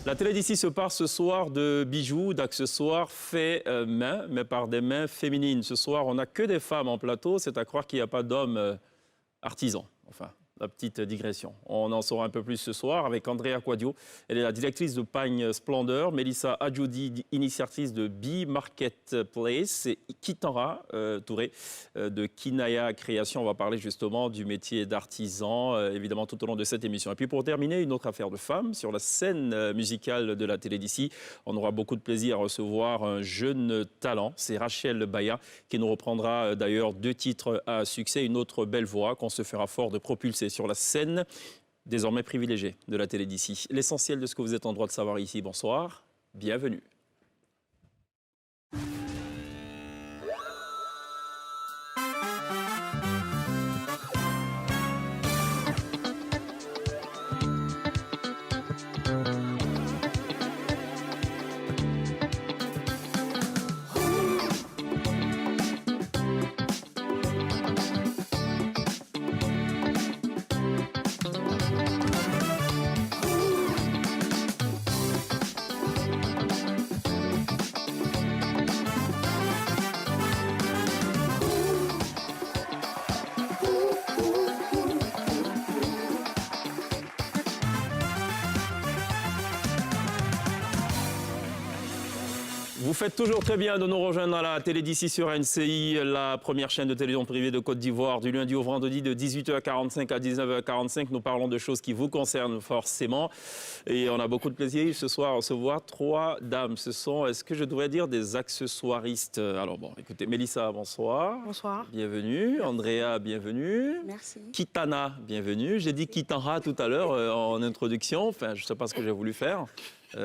La télé d'ici se part ce soir de bijoux, d'accessoires faits main, mais par des mains féminines. Ce soir, on n'a que des femmes en plateau. C'est à croire qu'il n'y a pas d'hommes artisans. Enfin, la petite digression. On en saura un peu plus ce soir avec Andrea Quadio. Elle est la directrice de Pagne Splendeur. Mélissa Adjoudi, initiatrice de Bee Marketplace. Et Kitara Touré de Kinaya Création. On va parler justement du métier d'artisan, évidemment, tout au long de cette émission. Et puis pour terminer, une autre affaire de femme sur la scène musicale de la télé d'ici. On aura beaucoup de plaisir à recevoir un jeune talent. C'est Rachel Baya qui nous reprendra d'ailleurs 2 titres à succès. Une autre belle voix qu'on se fera fort de propulser sur la scène désormais privilégiée de la télé d'ici. L'essentiel de ce que vous êtes en droit de savoir ici. Bonsoir, bienvenue. Vous faites toujours très bien de nous rejoindre à la télé d'ici sur NCI, la première chaîne de télévision privée de Côte d'Ivoire, du lundi au vendredi de 18h45 à 19h45. Nous parlons de choses qui vous concernent forcément. Et on a beaucoup de plaisir ce soir à recevoir 3 dames. Ce sont, est-ce que je devrais dire, des accessoiristes? Alors bon, écoutez, Mélissa, bonsoir. Bonsoir. Bienvenue. Merci. Andrea, bienvenue. Merci. Kitana, bienvenue. J'ai dit Kitara tout à l'heure en introduction. Enfin, je ne sais pas ce que j'ai voulu faire.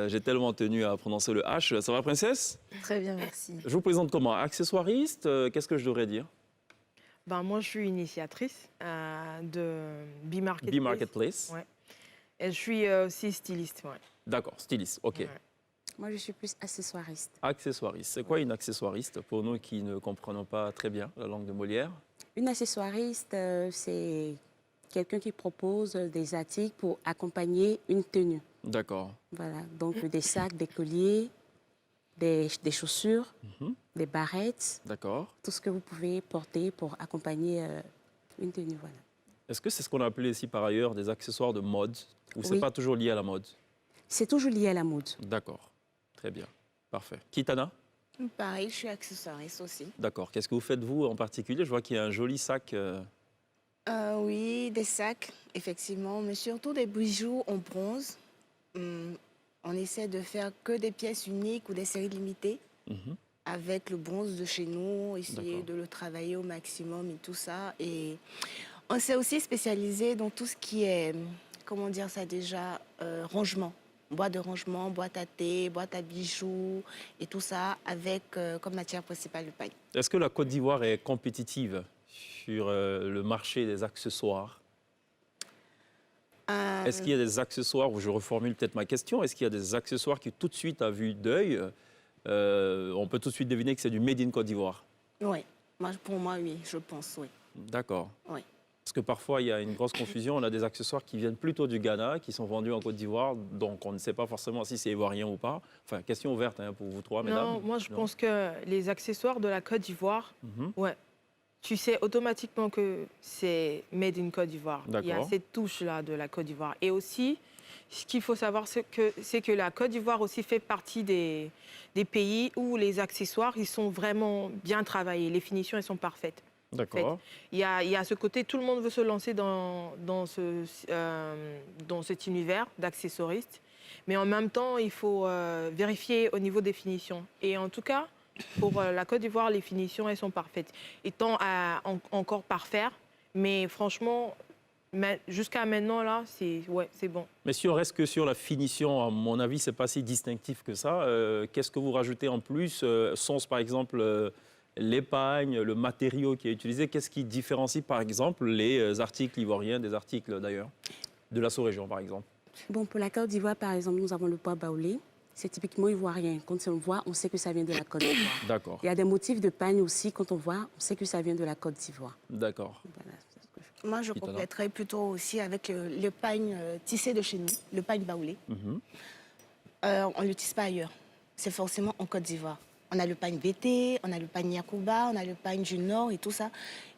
J'ai tellement tenu à prononcer le H. Ça va, princesse? Très bien, merci. Je vous présente comment? Accessoiriste, qu'est-ce que je devrais dire? Moi, je suis initiatrice de Bee Marketplace. Bee Marketplace. Ouais. Et je suis aussi styliste. Ouais. D'accord, styliste, ok. Ouais. Moi, je suis plus accessoiriste. Accessoiriste. C'est quoi une accessoiriste pour nous qui ne comprenons pas très bien la langue de Molière? Une accessoiriste, c'est quelqu'un qui propose des articles pour accompagner une tenue. D'accord. Voilà, donc des sacs, des colliers, des chaussures, des barrettes, D'accord. tout ce que vous pouvez porter pour accompagner une tenue. Voilà. Est-ce que c'est ce qu'on appelait ici par ailleurs des accessoires de mode ou c'est Oui. pas toujours lié à la mode? C'est toujours lié à la mode. D'accord, très bien, parfait. Kitana? Pareil, je suis accessoiriste aussi. D'accord. Qu'est-ce que vous faites vous en particulier? Je vois qu'il y a un joli sac. Oui, des sacs, effectivement, mais surtout des bijoux en bronze. On essaie de faire que des pièces uniques ou des séries limitées Mhm. avec le bronze de chez nous, essayer D'accord. de le travailler au maximum et tout ça. Et on s'est aussi spécialisé dans tout ce qui est, comment dire ça déjà, rangement. Boîte de rangement, boîte à thé, boîte à bijoux et tout ça avec comme matière principale le paille. Est-ce que la Côte d'Ivoire est compétitive sur le marché des accessoires? Est-ce qu'il y a des accessoires, ou je reformule peut-être ma question, est-ce qu'il y a des accessoires qui tout de suite, à vue d'œil, on peut tout de suite deviner que c'est du Made in Côte d'Ivoire? Oui, pour moi, oui, je pense, oui. D'accord. Oui. Parce que parfois, il y a une grosse confusion. On a des accessoires qui viennent plutôt du Ghana, qui sont vendus en Côte d'Ivoire, donc on ne sait pas forcément si c'est ivoirien ou pas. Enfin, question ouverte pour vous 3, mesdames. Non, moi, je pense que les accessoires de la Côte d'Ivoire, Mhm. ouais, tu sais automatiquement que c'est made in Côte d'Ivoire. Il y a D'accord. cette touche-là de la Côte d'Ivoire. Et aussi, ce qu'il faut savoir, c'est que la Côte d'Ivoire aussi fait partie des pays où les accessoires, ils sont vraiment bien travaillés. Les finitions, elles sont parfaites. D'accord. Il y a ce côté, tout le monde veut se lancer dans cet univers d'accessoristes. Mais en même temps, il faut vérifier au niveau des finitions. Et en tout cas, pour la Côte d'Ivoire, les finitions, elles sont parfaites. Étant encore parfaire, mais franchement, jusqu'à maintenant, là, c'est bon. Mais si on reste que sur la finition, à mon avis, c'est pas si distinctif que ça. Qu'est-ce que vous rajoutez en plus? Sont-ce par exemple l'épagne, le matériau qui est utilisé? Qu'est-ce qui différencie par exemple les articles ivoiriens des articles d'ailleurs, de la sous-région par exemple? Bon, pour la Côte d'Ivoire, par exemple, nous avons le bois baoulé. C'est typiquement ivoirien. Quand on le voit, on sait que ça vient de la Côte d'Ivoire. D'accord. Il y a des motifs de pagne aussi. Quand on voit, on sait que ça vient de la Côte d'Ivoire. D'accord. Voilà, c'est ce que je... Moi, je Kitana. compléterais plutôt aussi avec le pagne tissé de chez nous, le pagne baoulé. Mhm. On ne l'utilise pas ailleurs. C'est forcément en Côte d'Ivoire. On a le pagne VT, on a le pagne Yakuba, on a le pagne du Nord et tout ça.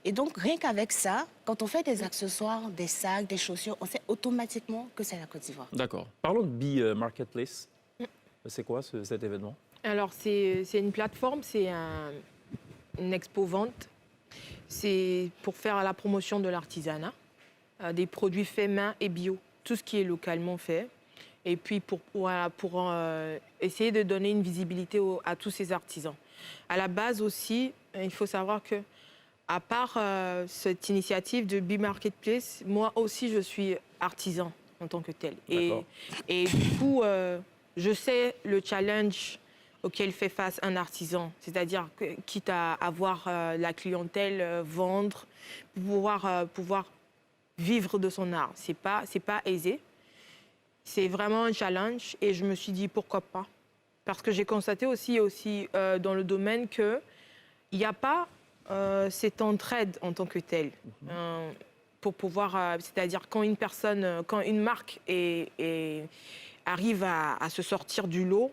Et donc, rien qu'avec ça, quand on fait des accessoires, des sacs, des chaussures, on sait automatiquement que c'est la Côte d'Ivoire. D'accord. Parlons de Bee Marketplace. C'est quoi cet événement? Alors, c'est une plateforme, c'est une expo-vente. C'est pour faire la promotion de l'artisanat, des produits faits main et bio, tout ce qui est localement fait. Et puis, pour essayer de donner une visibilité à tous ces artisans. À la base aussi, il faut savoir que, à part cette initiative de Bee Marketplace, moi aussi, je suis artisan en tant que tel. Et du coup, je sais le challenge auquel fait face un artisan, c'est-à-dire quitte à avoir la clientèle, vendre, pouvoir vivre de son art. C'est pas aisé. C'est vraiment un challenge et je me suis dit pourquoi pas. Parce que j'ai constaté aussi dans le domaine qu'il n'y a pas cette entraide en tant que telle. Pour pouvoir, c'est-à-dire quand une marque arrive à se sortir du lot,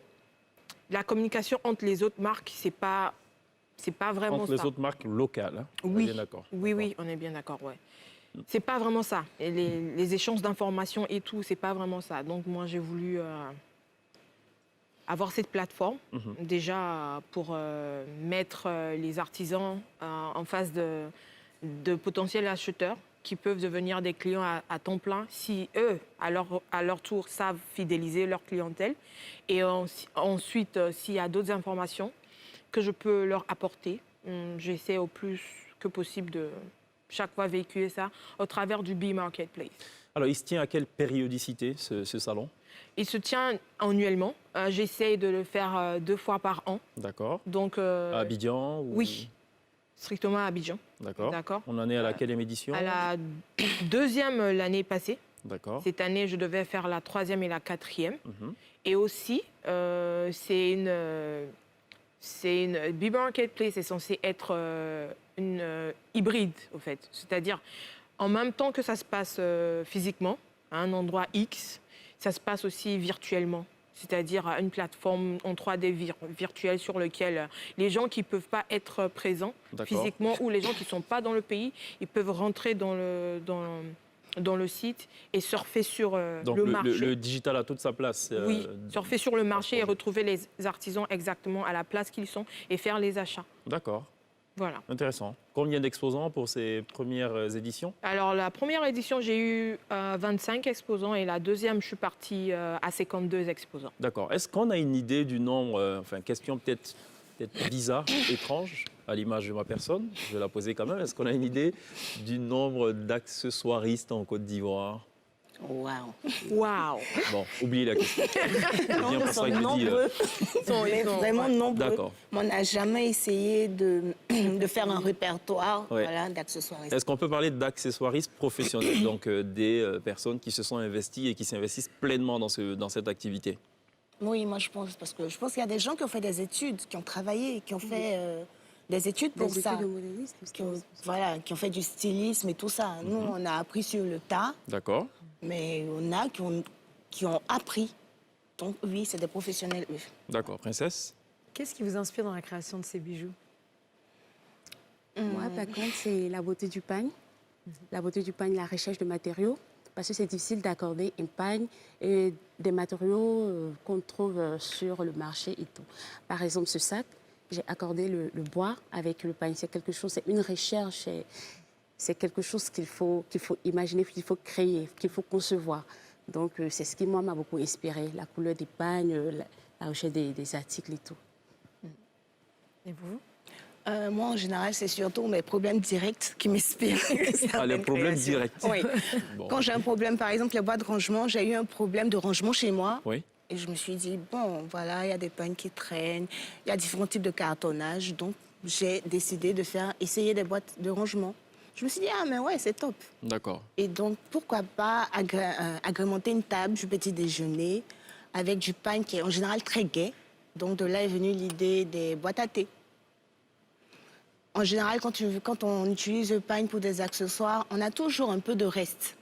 la communication entre les autres marques, c'est pas vraiment entre ça. les autres marques locales, hein? Oui. On est bien d'accord. Oui, on est bien d'accord, ouais. C'est pas vraiment ça. Et les échanges d'informations et tout, c'est pas vraiment ça. Donc moi, j'ai voulu avoir cette plateforme, déjà pour mettre les artisans en face de potentiels acheteurs qui peuvent devenir des clients à temps plein si eux, à leur tour, savent fidéliser leur clientèle. Et ensuite, s'il y a d'autres informations que je peux leur apporter, j'essaie au plus que possible de chaque fois véhiculer ça au travers du Bee Marketplace. Alors, il se tient à quelle périodicité, ce salon? Il se tient annuellement. J'essaie de le faire 2 fois par an. D'accord. Donc, À Abidjan ou... Oui, strictement à Abidjan. D'accord. On en est à la quelle édition? À la 2e l'année passée. D'accord. Cette année, je devais faire la 3e et la 4e. Et aussi, c'est une Bee Marketplace est censée être une hybride, au fait. C'est-à-dire, en même temps que ça se passe physiquement, à un endroit X, ça se passe aussi virtuellement. C'est-à-dire une plateforme en 3D virtuelle sur laquelle les gens qui ne peuvent pas être présents physiquement ou les gens qui ne sont pas dans le pays, ils peuvent rentrer dans le site et surfer sur Donc, le marché. Le digital a toute sa place. Oui, surfer sur le marché et retrouver les artisans exactement à la place qu'ils sont et faire les achats. D'accord. Voilà. Intéressant. Combien d'exposants pour ces premières éditions? Alors, la première édition, j'ai eu 25 exposants et la deuxième, je suis partie à 52 exposants. D'accord. Est-ce qu'on a une idée du nombre, question peut-être bizarre, étrange, à l'image de ma personne, je vais la poser quand même. Est-ce qu'on a une idée du nombre d'accessoiristes en Côte d'Ivoire? Waouh! Waouh! Bon, oubliez la question. Non, ils sont nombreux. Ils sont vraiment nombreux. D'accord. Mais on n'a jamais essayé de faire un répertoire d'accessoires. Est-ce qu'on peut parler d'accessoiristes professionnels, donc des personnes qui se sont investies et qui s'investissent pleinement dans cette activité? Oui, moi je pense, parce que je pense qu'il y a des gens qui ont fait des études, qui ont travaillé, qui ont fait des études pour Des ça. études de modélisme, Qui ont fait du stylisme et tout ça. Nous, on a appris sur le tas. D'accord. Mais on a qui ont appris. Donc oui, c'est des professionnels, eux. D'accord. Princesse? Qu'est-ce qui vous inspire dans la création de ces bijoux? Moi, par contre, c'est la beauté du pagne. La beauté du pagne, la recherche de matériaux. Parce que c'est difficile d'accorder un pagne et des matériaux qu'on trouve sur le marché et tout. Par exemple, ce sac, j'ai accordé le bois avec le pagne. C'est quelque chose, c'est une recherche. C'est quelque chose qu'il faut imaginer, qu'il faut créer, qu'il faut concevoir. Donc, c'est ce qui, moi, m'a beaucoup inspiré. La couleur des pagnes, la recherche des articles et tout. Et vous? Moi, en général, c'est surtout mes problèmes directs qui m'inspirent. Les problèmes directs. Oui. Bon. Quand j'ai un problème, par exemple, les boîtes de rangement, j'ai eu un problème de rangement chez moi. Oui. Et je me suis dit, bon, voilà, il y a des pagnes qui traînent, il y a différents types de cartonnage. Donc, j'ai décidé de essayer des boîtes de rangement. Je me suis dit, ah, mais ouais, c'est top. D'accord. Et donc, pourquoi pas agrémenter une table du petit déjeuner avec du pagne qui est en général très gai. Donc, de là est venue l'idée des boîtes à thé. En général, quand on utilise le pagne pour des accessoires, on a toujours un peu de reste.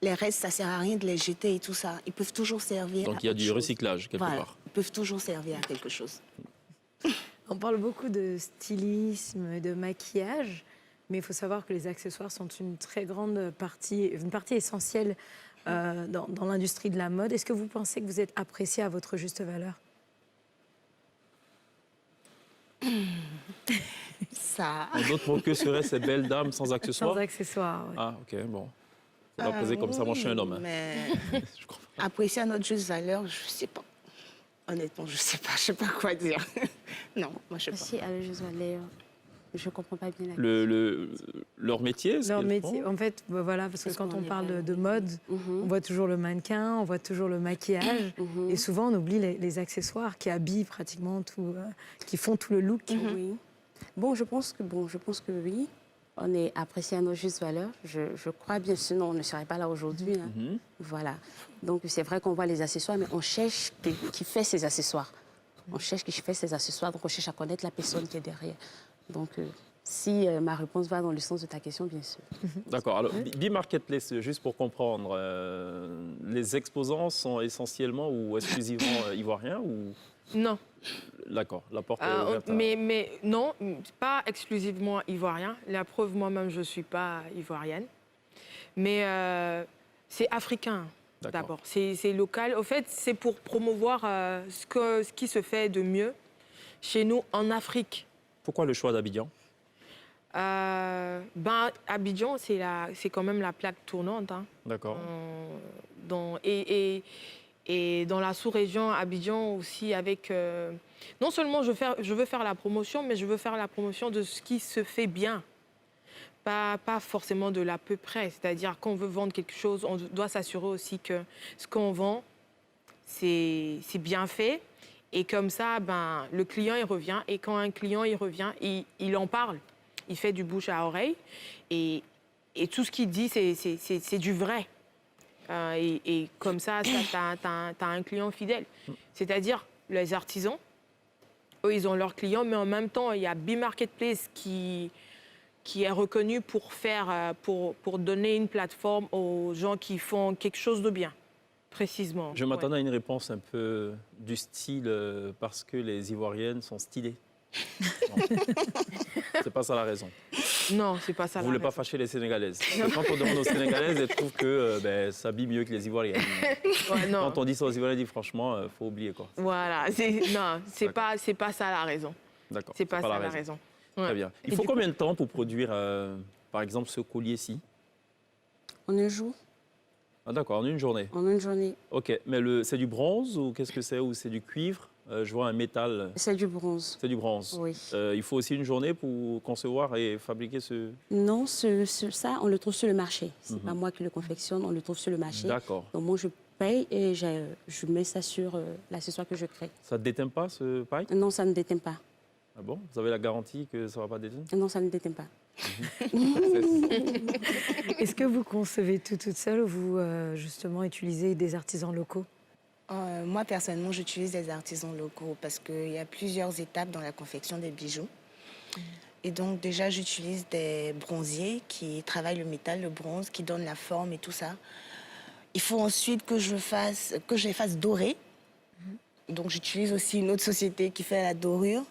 les restes, ça ne sert à rien de les jeter et tout ça. Ils peuvent toujours servir Donc à il y a autre du chose. recyclage quelque Voilà. part. Ils peuvent toujours servir à quelque chose. On parle beaucoup de stylisme et de maquillage, mais il faut savoir que les accessoires sont une très grande partie, une partie essentielle dans l'industrie de la mode. Est-ce que vous pensez que vous êtes apprécié à votre juste valeur? Ça. En d'autres mots, que seraient ces belles dames sans accessoires? Sans accessoires, ouais. Ah, ok, bon. Faut la poser comme ça, moi je suis un homme. Hein. Mais Je comprends. apprécier à notre juste valeur, je ne sais pas. Honnêtement, je ne sais pas quoi dire. Non, moi je ne sais Si, à la juste valeur, je ne comprends pas bien la Leur métier, ce Leur qu'elles métier, font. en fait, voilà, parce que Parce quand qu'on on est parle pas de mode, on voit toujours le mannequin, on voit toujours le maquillage, et souvent on oublie les accessoires qui habillent pratiquement tout, qui font tout le look. Oui. Bon, je pense que oui. On est apprécié à nos justes valeurs. Je crois bien, sinon on ne serait pas là aujourd'hui. Hein. Voilà. Donc c'est vrai qu'on voit les accessoires, mais on cherche qui fait ces accessoires. On cherche qui fait ces accessoires, donc on cherche à connaître la personne qui est derrière. Donc si ma réponse va dans le sens de ta question, bien sûr. D'accord. Alors, B-Marketplace, juste pour comprendre, les exposants sont essentiellement ou exclusivement ivoiriens ou... Non. D'accord, la porte est ouverte. Mais non, pas exclusivement ivoirien. La preuve, moi-même, je ne suis pas ivoirienne. Mais c'est africain, D'accord. d'abord. C'est local. Au fait, c'est pour promouvoir ce qui se fait de mieux chez nous en Afrique. Pourquoi le choix d'Abidjan? Abidjan, c'est quand même la plaque tournante. Hein. D'accord. Et dans la sous-région, Abidjan aussi, avec... non seulement je veux faire la promotion, mais je veux faire la promotion de ce qui se fait bien. Pas forcément de l'à peu près. C'est-à-dire qu'on veut vendre quelque chose, on doit s'assurer aussi que ce qu'on vend, c'est bien fait. Et comme ça, le client, il revient. Et quand un client, il revient, il en parle. Il fait du bouche à oreille. Et tout ce qu'il dit, c'est du vrai. Et comme ça, t'as un client fidèle. C'est-à-dire, les artisans, eux, ils ont leurs clients, mais en même temps, il y a B-Marketplace qui est reconnu pour donner une plateforme aux gens qui font quelque chose de bien, précisément. Je m'attendais à une réponse un peu du style parce que les Ivoiriennes sont stylées. C'est pas ça la raison. Non, c'est pas ça. Vous voulez pas fâcher les Sénégalaises. Parce que quand on demande aux Sénégalaises, elles trouvent que s'habillent mieux que les Ivoiriennes. Ouais, non. Quand on dit ça aux Ivoiriens, on dit franchement, faut oublier quoi. Voilà, non, c'est pas ça la raison. D'accord. C'est pas ça la raison. Ouais. Très bien. Il Et faut du coup- combien de temps pour produire, par exemple, ce collier-ci? On ne joue Ah, d'accord, en une journée. en une journée. Ok, mais c'est du bronze ou qu'est-ce que c'est? Ou c'est du cuivre? Je vois un métal. C'est du bronze. C'est du bronze. Oui. Il faut aussi une journée pour concevoir et fabriquer ce... Non, ça, on le trouve sur le marché. C'est pas moi qui le confectionne, on le trouve sur le marché. D'accord. Donc moi, je paye et je mets ça sur l'accessoire que je crée. Ça ne déteint pas ce paille? Non, ça ne déteint pas. Ah bon? Vous avez la garantie que ça ne va pas déteindre? Non, ça ne déteint pas. Est-ce que vous concevez tout toute seule ou vous, justement, utilisez des artisans locaux? Moi, personnellement, j'utilise des artisans locaux parce qu'il y a plusieurs étapes dans la confection des bijoux. Et donc, déjà, j'utilise des bronziers qui travaillent le métal, le bronze, qui donnent la forme et tout ça. Il faut ensuite que je les fasse dorer. Donc, j'utilise aussi une autre société qui fait la dorure.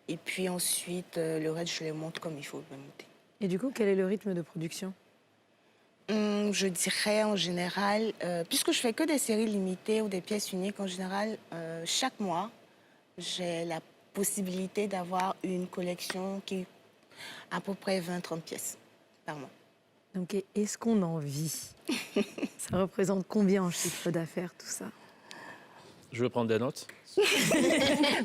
Et puis ensuite, le reste, je les monte comme il faut les monter. Et du coup, quel est le rythme de production? Je dirais en général, puisque je fais que des séries limitées ou des pièces uniques, en général, chaque mois, j'ai la possibilité d'avoir une collection qui à peu près 20-30 pièces par mois. Donc, est-ce qu'on en vit? Ça représente combien en chiffre d'affaires, tout ça? Je vais prendre des notes.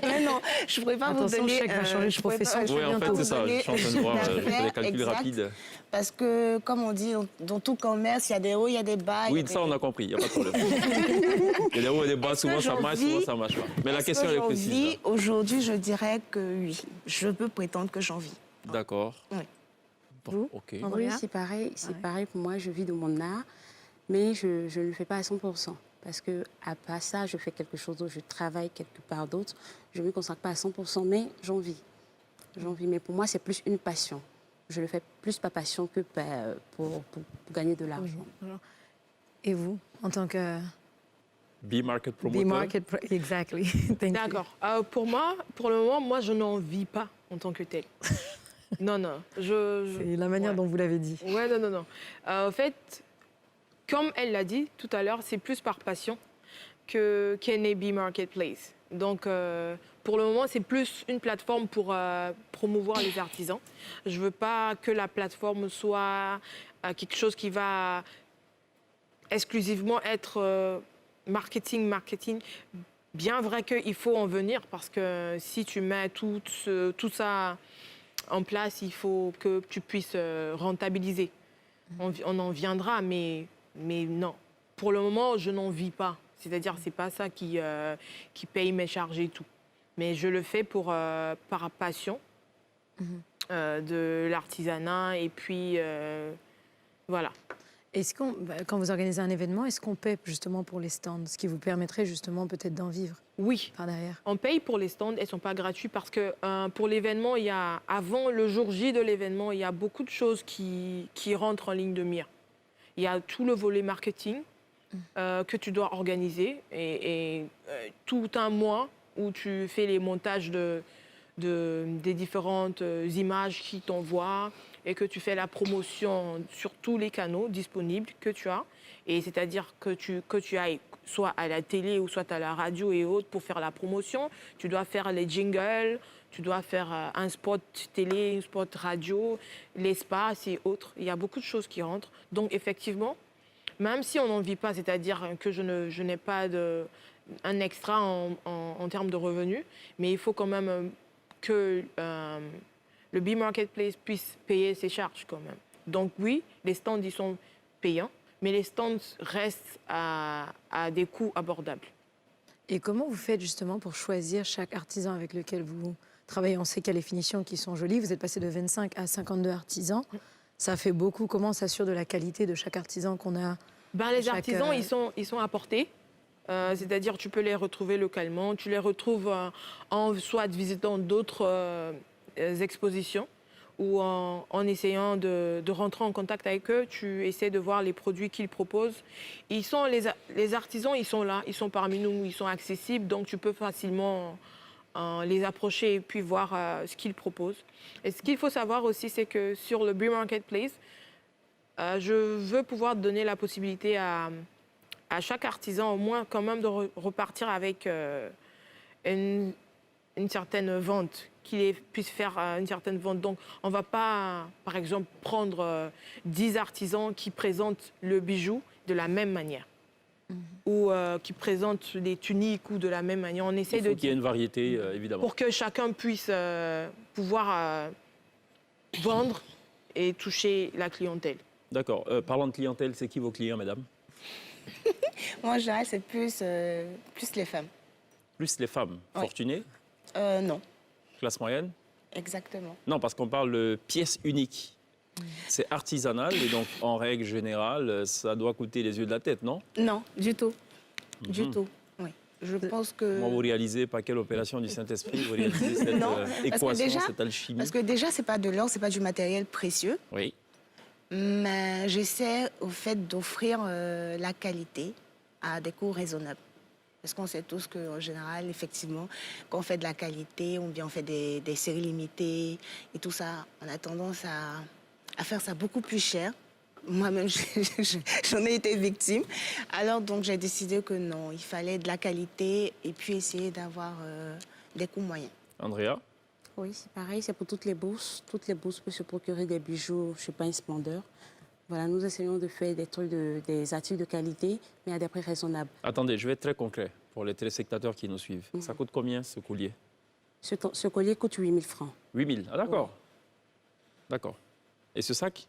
Mais non, je ne pourrais pas Attention, vous donner... Chèque va changer de je pourrais pas- profession. je Oui, pourrais en pas fait, vous c'est ça. Je donner suis en train de un voir, chiffre je fais des d'affaires calculs exact, rapides. Parce que, comme on dit, dans tout commerce, il y a des hauts, il y a des bas. il y Oui, a ça, des- on a compris, il n'y a pas de problème. Il y a des hauts et des bas, souvent ça j'en marche, vis souvent ça ne marche pas. Mais la Est-ce question, que elle est j'en précise. vis Aujourd'hui, je dirais que oui. Je peux prétendre que j'en vis. D'accord. Oui. Bon, Vous ok. Oui, Andrea? c'est pareil. C'est Ouais. pareil pour moi. Je vis de mon art, mais je ne le fais pas à 100%. Parce que à part ça, je fais quelque chose d'autre. Je travaille quelque part d'autre. Je ne me consacre pas à 100%, mais j'en vis. J'en vis. Mais pour moi, c'est plus une passion. Je le fais plus par passion que pour gagner de l'argent. Alors, Et vous, en tant que B-Market Promoter. B-Market, exactly. Thank you. D'accord. Pour moi, pour le moment, moi, je n'en vis pas en tant que tel. Non, non. C'est la manière ouais. dont vous l'avez dit. Ouais, non, non, non. En fait, comme elle l'a dit tout à l'heure, c'est plus par passion qu'est né B-Marketplace. Donc, pour le moment, c'est plus une plateforme pour promouvoir les artisans. Je ne veux pas que la plateforme soit quelque chose qui va exclusivement être marketing. Bien vrai qu'il faut en venir parce que si tu mets tout ça en place, il faut que tu puisses rentabiliser. On en viendra, mais non. Pour le moment, je n'en vis pas. C'est-à-dire, c'est pas ça qui paye mes charges et tout. Mais je le fais par passion de l'artisanat et puis voilà. Est-ce quand vous organisez un événement, est-ce qu'on paie justement pour les stands, ce qui vous permettrait justement peut-être d'en vivre Oui. par derrière? On paye pour les stands, elles ne sont pas gratuites parce que pour l'événement, avant le jour J de l'événement, il y a beaucoup de choses qui rentrent en ligne de mire. Il y a tout le volet marketing que tu dois organiser et tout un mois où tu fais les montages des différentes images qui t'envoient et que tu fais la promotion sur tous les canaux disponibles que tu as. Et c'est-à-dire que tu ailles soit à la télé ou soit à la radio et autres pour faire la promotion. Tu dois faire les jingles, tu dois faire un spot télé, un spot radio, l'espace et autres. Il y a beaucoup de choses qui rentrent. Donc effectivement, même si on n'en vit pas, c'est-à-dire que je n'ai pas un extra en termes de revenus, mais il faut quand même que le B-Marketplace puisse payer ses charges quand même. Donc oui, les stands, ils sont payants, mais les stands restent à des coûts abordables. Et comment vous faites justement pour choisir chaque artisan avec lequel vous travaillez? On sait qu'il y a les finitions qui sont jolies. Vous êtes passé de 25 à 52 artisans. Ça fait beaucoup. Comment on s'assure de la qualité de chaque artisan qu'on a? Les artisans, ils sont à portée. C'est-à-dire tu peux les retrouver localement. Tu les retrouves en soit visitant d'autres expositions ou en essayant de rentrer en contact avec eux. Tu essaies de voir les produits qu'ils proposent. Les artisans, ils sont là, ils sont parmi nous, ils sont accessibles. Donc tu peux facilement les approcher et puis voir ce qu'ils proposent. Et ce qu'il faut savoir aussi, c'est que sur le B-Marketplace, je veux pouvoir donner la possibilité à chaque artisan au moins quand même de repartir avec une certaine vente, qu'il puisse faire une certaine vente. Donc on ne va pas, par exemple, prendre 10 artisans qui présentent le bijou de la même manière. Ou qui présentent les tuniques ou de la même manière. On essaie Il faut qu'il y ait une variété, évidemment. pour que chacun puisse pouvoir vendre et toucher la clientèle. D'accord. Parlant de clientèle, c'est qui vos clients, mesdames? Moi, en général, c'est plus les femmes. Plus les femmes. Oui. Fortunées? Non, Classe moyenne? exactement. Non, parce qu'on parle de pièces uniques. C'est artisanal et donc, en règle générale, ça doit coûter les yeux de la tête, non? Non, du tout. Du tout, oui. Je pense que... Comment vous réalisez, par quelle opération du Saint-Esprit, vous réalisez cette Non, parce que équation, déjà- cette alchimie? Parce que déjà, c'est pas de l'or, c'est pas du matériel précieux. Oui. Mais j'essaie au fait d'offrir la qualité à des coûts raisonnables. Parce qu'on sait tous qu'en général, effectivement, quand on fait de la qualité, ou bien on fait des séries limitées et tout ça, on a tendance à faire ça beaucoup plus cher. Moi-même, j'en ai été victime. Alors, donc, j'ai décidé que non, il fallait de la qualité et puis essayer d'avoir des coûts moyens. Andrea? Oui, c'est pareil, c'est pour toutes les bourses. Toutes les bourses peuvent se procurer des bijoux chez Pain Splendeur. Voilà, nous essayons de faire des articles de qualité, mais à des prix raisonnables. Attendez, je vais être très concret pour les téléspectateurs qui nous suivent. Ça coûte combien, ce collier? Ce collier coûte 8 000 francs. 8 000. Ah, d'accord. D'accord. Et ce sac?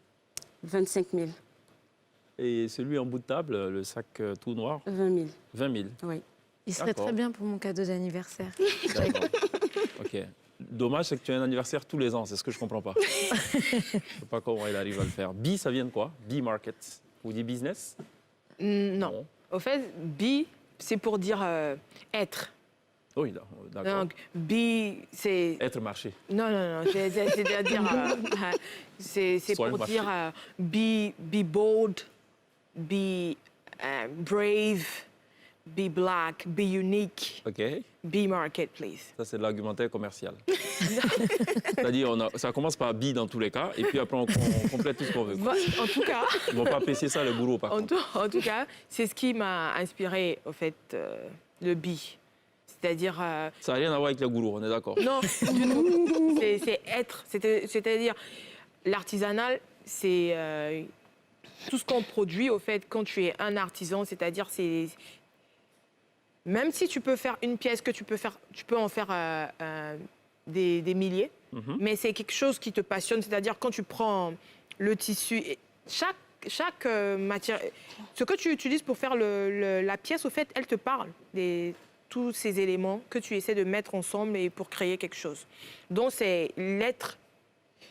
25 000. Et celui en bout de table, le sac tout noir? 20 000. 20 000. Oui. Il serait D'accord. très bien pour mon cadeau d'anniversaire. D'accord. OK. Dommage, c'est que tu as un anniversaire tous les ans. C'est ce que je comprends pas. Je ne sais pas comment il arrive à le faire. B, ça vient de quoi? B-Market. Vous dites business? Non. Au fait, B, c'est pour dire être. Oui, d'accord. Donc, B, c'est... Être marché. Non, non, non. C'est-à-dire... c'est Soit pour le marché. dire be bold, be brave, be black, be unique, OK. be marketplace. Ça, c'est de l'argumentaire commercial. C'est-à-dire, ça commence par bi dans tous les cas, et puis après, on complète tout ce qu'on veut. En tout cas, Ils ne vont pas apprécier ça, le boulot, par contre. en tout cas, c'est ce qui m'a inspiré, au fait, le bi. C'est-à-dire... Ça n'a rien à voir avec le gourou, on est d'accord. non, du tout. C'est être. C'est-à-dire, l'artisanal, c'est tout ce qu'on produit, au fait, quand tu es un artisan. C'est-à-dire, c'est... Même si tu peux faire une pièce que tu peux en faire des milliers, mais c'est quelque chose qui te passionne. C'est-à-dire, quand tu prends le tissu, chaque matière, ce que tu utilises pour faire la pièce, au fait, elle te parle tous ces éléments que tu essaies de mettre ensemble et pour créer quelque chose. Donc, c'est l'être,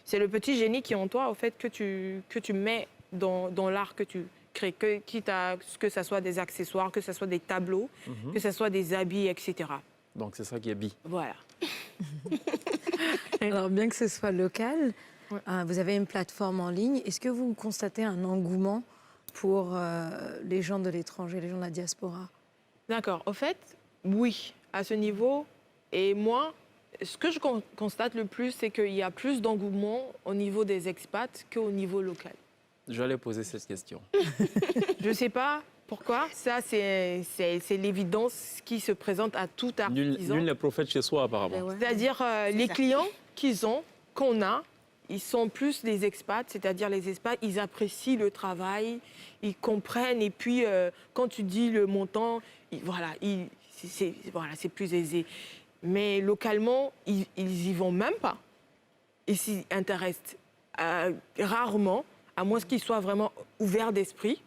c'est le petit génie qui est en toi, au fait, que tu mets dans l'art que tu crées, quitte à que ce soit des accessoires, que ce soit des tableaux, que ce soit des habits, etc. Donc, c'est ça qui est bi. Voilà. Alors, bien que ce soit local, Ouais. vous avez une plateforme en ligne. Est-ce que vous constatez un engouement pour les gens de l'étranger, les gens de la diaspora? D'accord. Au fait, oui, à ce niveau. Et moi, ce que je constate le plus, c'est qu'il y a plus d'engouement au niveau des expats qu'au niveau local. J'allais poser cette question. Je ne sais pas pourquoi. Ça, c'est l'évidence qui se présente à tout artisan. Nul n'est prophète chez soi, apparemment. Ben ouais. C'est-à-dire, les ça. clients qu'on a, ils sont plus des expats, c'est-à-dire les expats, ils apprécient le travail, ils comprennent. Et puis, quand tu dis le montant, c'est plus aisé. Mais localement, ils y vont même pas. Ils s'y intéressent rarement, à moins qu'ils soient vraiment ouverts d'esprit.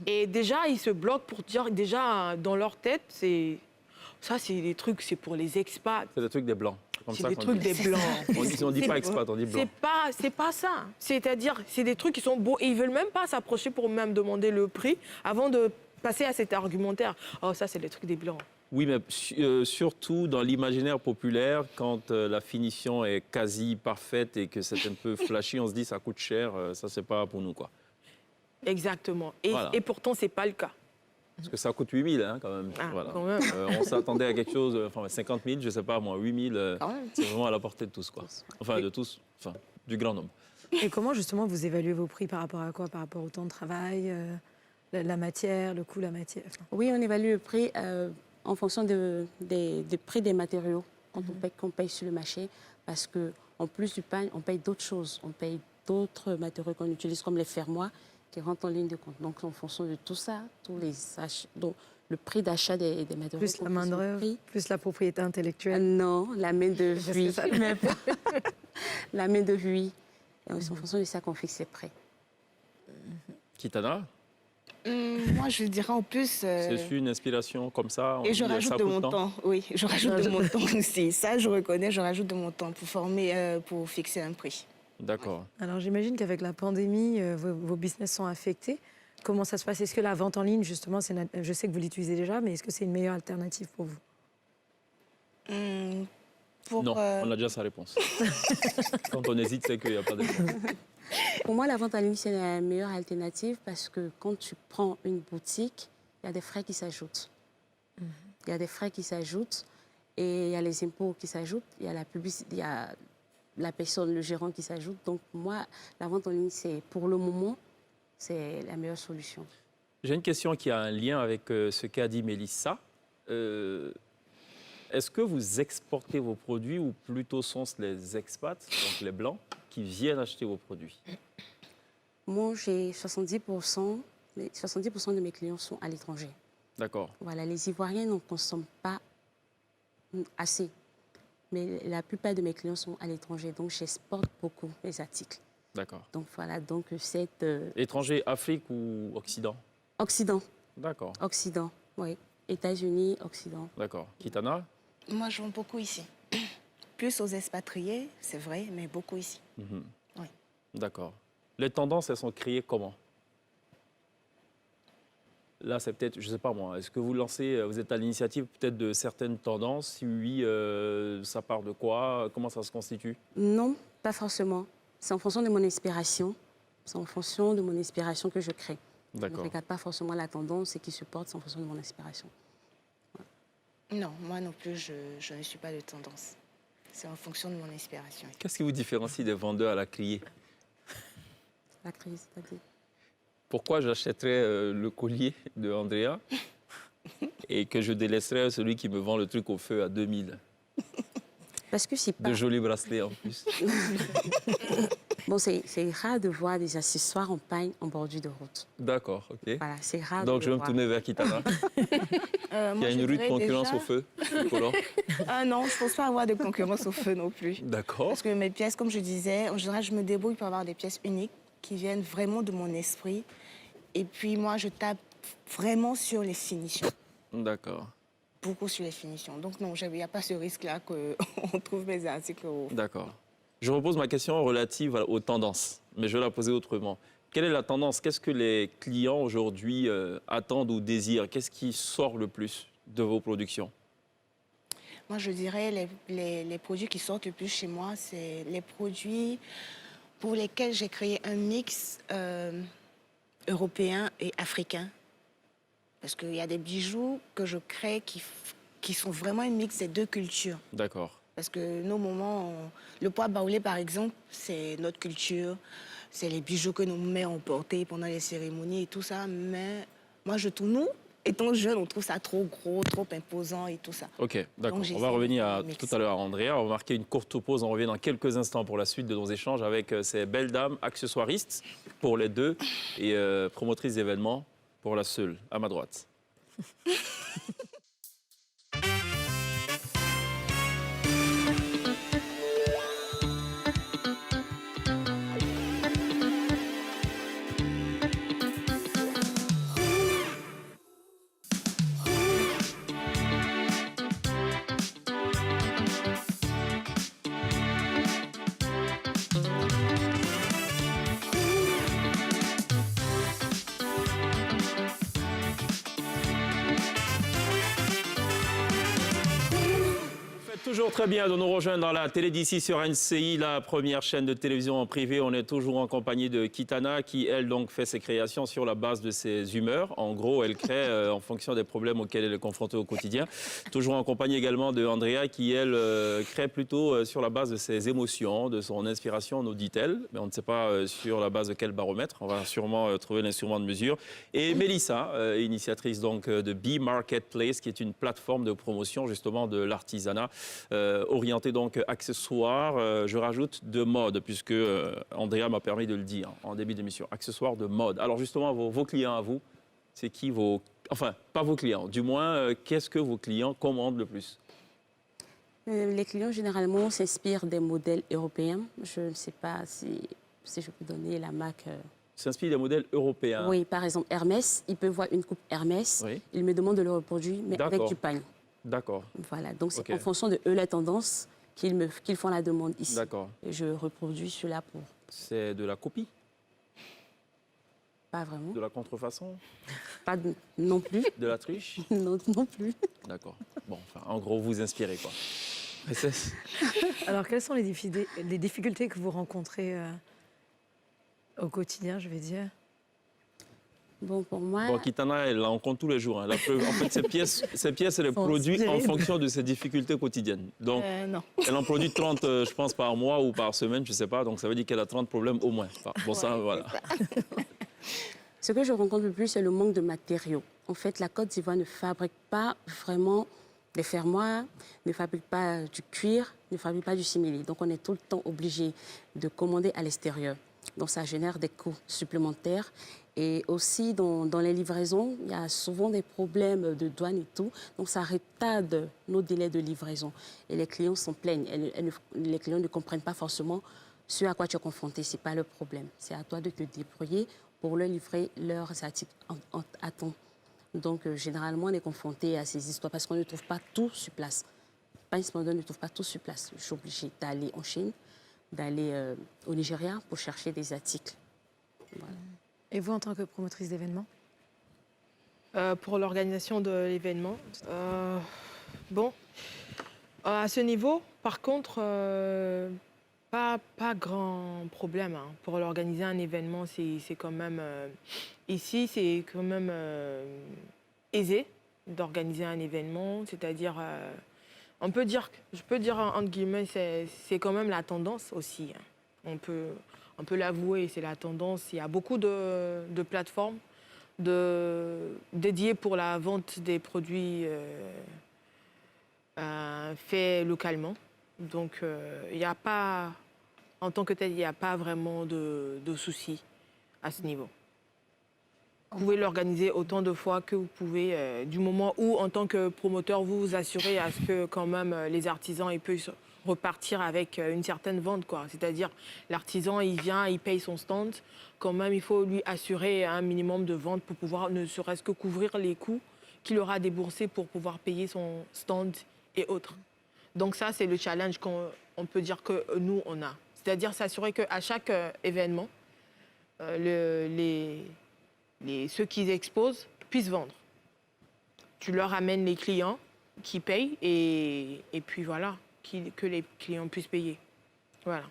Et déjà, ils se bloquent pour dire, déjà, dans leur tête, c'est des trucs, c'est pour les expats. C'est le truc des blancs. Comme C'est ça des qu'on trucs dit. des blancs. On dit pas expat, on dit blanc. C'est pas ça. C'est-à-dire, c'est des trucs qui sont beaux et ils veulent même pas s'approcher pour même demander le prix avant de passer à cet argumentaire. Oh, ça, c'est les trucs des blancs. Oui, mais surtout dans l'imaginaire populaire, quand la finition est quasi parfaite et que c'est un peu flashy, on se dit ça coûte cher, ça c'est pas pour nous, quoi. Exactement. Et, Voilà. et pourtant, c'est pas le cas. Parce que ça coûte 8 000, hein, quand même. Ah, Voilà. quand même. On s'attendait à quelque chose, enfin 50 000, je sais pas moi, 8 000, Quand même. c'est vraiment à la portée de tous, quoi. Enfin, de tous, enfin, du grand nombre. Et comment, justement, vous évaluez vos prix par rapport à quoi? Par rapport au temps de travail, la matière, le coût de la matière? Oui, on évalue le prix en fonction des prix des matériaux qu'on paye sur le marché. Parce qu'en plus du pain, on paye d'autres choses. On paye d'autres matériaux qu'on utilise, comme les fermoirs, qui rentrent en ligne de compte. Donc, en fonction de tout ça, tous les achats, donc, le prix d'achat des matériaux. Plus la main-d'œuvre, plus la propriété intellectuelle? Non, la main-d'œuvre, Parce que oui. ça- Mais pas. La main-d'œuvre, oui. Et c'est en fonction de ça qu'on fixe les prix. Kitana, Moi, je dirais en plus... c'est une inspiration comme ça. on Et je dit, rajoute ça de coûte mon tant. temps. Oui, je rajoute de mon temps aussi. Ça, je reconnais, je rajoute de mon temps pour former, pour fixer un prix. D'accord. Alors j'imagine qu'avec la pandémie, vos business sont affectés. Comment ça se passe? Est-ce que la vente en ligne, justement, je sais que vous l'utilisez déjà, mais est-ce que c'est une meilleure alternative pour vous? Pour, Non, on a déjà sa réponse. Quand on hésite, c'est qu'il n'y a pas de réponse. Pour moi, la vente en ligne, c'est la meilleure alternative parce que quand tu prends une boutique, il y a des frais qui s'ajoutent. Il y a des frais qui s'ajoutent et il y a les impôts qui s'ajoutent. Il y a la publicité, il y a la personne, le gérant qui s'ajoute. Donc moi, la vente en ligne, c'est pour le moment, c'est la meilleure solution. J'ai une question qui a un lien avec ce qu'a dit Mélissa. Est-ce que vous exportez vos produits ou plutôt sont-ce les expats, donc les blancs, qui viennent acheter vos produits? Moi, j'ai 70%, mais 70% de mes clients sont à l'étranger. D'accord. Voilà, les Ivoiriens n'en consomment pas assez. Mais la plupart de mes clients sont à l'étranger, donc j'exporte beaucoup mes articles. D'accord. Donc voilà, donc cette... Étranger, Afrique ou Occident? Occident, D'accord. Occident, oui. États-Unis, Occident. D'accord. Kitana? moi, je vends beaucoup ici. Plus aux expatriés, c'est vrai, mais beaucoup ici. Mhm. Oui. D'accord. Les tendances, elles sont créées comment? Là, c'est peut-être, je ne sais pas moi, est-ce que vous lancez, vous êtes à l'initiative peut-être de certaines tendances? Si oui, ça part de quoi? Comment ça se constitue? Non, pas forcément. C'est en fonction de mon inspiration. C'est en fonction de mon inspiration que je crée. Je ne D'accord. regarde pas forcément la tendance et qui se porte en fonction de mon inspiration. Non, moi non plus, je ne suis pas de tendance. C'est en fonction de mon inspiration. Qu'est-ce qui vous différencie des vendeurs à la criée? La crise, c'est-à-dire. Pourquoi j'achèterais le collier de Andrea et que je délaisserais celui qui me vend le truc au feu à 2000? Parce que c'est pas... De jolis bracelets en plus. Bon, c'est rare de voir des accessoires en pagne en bordure de route. D'accord, ok. Voilà, c'est rare Donc de je vais le me voir. tourner vers Kitana. Il y a une rude concurrence au feu, Nicolas. Ah non, je ne pense pas avoir de concurrence au feu non plus. D'accord. Parce que mes pièces, comme je disais, en général, je me débrouille pour avoir des pièces uniques qui viennent vraiment de mon esprit. Et puis moi, je tape vraiment sur les finitions. D'accord, Beaucoup sur les finitions. Donc non, il n'y a pas ce risque-là qu'on trouve mes articles au... d'accord. Je repose ma question relative aux tendances, mais je vais la poser autrement. Quelle est la tendance? Qu'est-ce que les clients aujourd'hui attendent ou désirent? Qu'est-ce qui sort le plus de vos productions? Moi, je dirais les produits qui sortent le plus chez moi, c'est les produits pour lesquels j'ai créé un mix européen et africain. Parce qu'il y a des bijoux que je crée qui sont vraiment un mix des deux cultures. D'accord, Parce que nos moments, le poids baoulé par exemple, c'est notre culture, c'est les bijoux que nos mères ont portés pendant les cérémonies et tout ça. Mais moi, nous, étant jeunes, on trouve ça trop gros, trop imposant et tout ça. ok, d'accord. j'essaie On va de revenir faire à, un mix. tout à l'heure à Andrea. On va marquer une courte pause. On revient dans quelques instants pour la suite de nos échanges avec ces belles dames accessoiristes pour les deux et promotrices d'événements pour la seule, à ma droite. Toujours très bien de nous rejoindre dans la télé d'ici sur NCI, la première chaîne de télévision en privé. On est toujours en compagnie de Kitana qui, elle, donc, fait ses créations sur la base de ses humeurs. En gros, elle crée en fonction des problèmes auxquels elle est confrontée au quotidien. Toujours en compagnie également de Andrea qui, elle, crée plutôt sur la base de ses émotions, de son inspiration, nous dit-elle. Mais on ne sait pas sur la base de quel baromètre. On va sûrement trouver l'instrument de mesure. Et Mélissa, initiatrice donc de Be Marketplace, qui est une plateforme de promotion justement de l'artisanat. Orienté donc accessoires, je rajoute de mode, puisque Andrea m'a permis de le dire en début d'émission, accessoires de mode. Alors justement, vos clients à vous, c'est qui vos... Enfin, pas vos clients, du moins, qu'est-ce que vos clients commandent le plus? Les clients, généralement, s'inspirent des modèles européens. Je ne sais pas si je peux donner la marque... S'inspire des modèles européens. Oui, par exemple, Hermès, ils peuvent voir une coupe Hermès, Oui. ils me demandent de le reproduire, mais avec D'accord. du pagne. D'accord, Voilà, donc c'est Ok. en fonction de eux la tendance qu'ils font la demande ici. d'accord. Et je reproduis cela pour... C'est de la copie, Pas vraiment, de la contrefaçon, pas non plus, de la triche? non plus. D'accord. Bon, enfin, en gros, vous inspirez, quoi. Princesse? Alors, quelles sont les difficultés que vous rencontrez au quotidien, je vais dire? Bon, pour moi, Bon, Kitana, elle en compte tous les jours. Hein. En fait, ces pièces, elle les Sont produit en inspirées. fonction de ses difficultés quotidiennes. Donc, Non. elle en produit 30, je pense, par mois ou par semaine, je ne sais pas. Donc, ça veut dire qu'elle a 30 problèmes au moins. Enfin, bon, ça, voilà. ce que je rencontre le plus, c'est le manque de matériaux. En fait, la Côte d'Ivoire ne fabrique pas vraiment des fermoirs, ne fabrique pas du cuir, ne fabrique pas du simili. Donc, on est tout le temps obligé de commander à l'extérieur. Donc, ça génère des coûts supplémentaires. Et aussi, dans les livraisons, il y a souvent des problèmes de douane et tout. Donc, ça retarde nos délais de livraison. Et les clients s'en plaignent. Les clients ne comprennent pas forcément ce à quoi tu es confronté. Ce n'est pas le problème. C'est à toi de te débrouiller pour leur livrer leurs articles à temps. Donc, généralement, on est confronté à ces histoires parce qu'on ne trouve pas tout sur place. Pince Modern ne trouve pas tout sur place. Je suis obligée d'aller en Chine, d'aller au Nigeria pour chercher des articles. Voilà. Et vous, en tant que promotrice d'événements? Pour l'organisation de l'événement, bon, à ce niveau, par contre, pas grand problème. Hein. Pour l'organiser un événement, c'est quand même... ici, c'est quand même aisé d'organiser un événement. C'est-à-dire, je peux dire entre guillemets, c'est quand même la tendance aussi. Hein. On peut l'avouer, c'est la tendance. Il y a beaucoup de plateformes dédiées pour la vente des produits faits localement. Donc, il n'y a pas, en tant que tel, il n'y a pas vraiment de souci à ce niveau. Vous pouvez l'organiser autant de fois que vous pouvez, du moment où, en tant que promoteur, vous vous assurez à ce que quand même les artisans ils puissent repartir avec une certaine vente, quoi. C'est-à-dire, l'artisan, il vient, il paye son stand. Quand même, il faut lui assurer un minimum de vente pour pouvoir ne serait-ce que couvrir les coûts qu'il aura déboursés pour pouvoir payer son stand et autres. Donc ça, c'est le challenge qu'on peut dire que nous, on a. C'est-à-dire s'assurer qu'à chaque événement, ceux qui exposent puissent vendre. Tu leur amènes les clients qui payent et puis voilà, que les clients puissent payer. Voilà.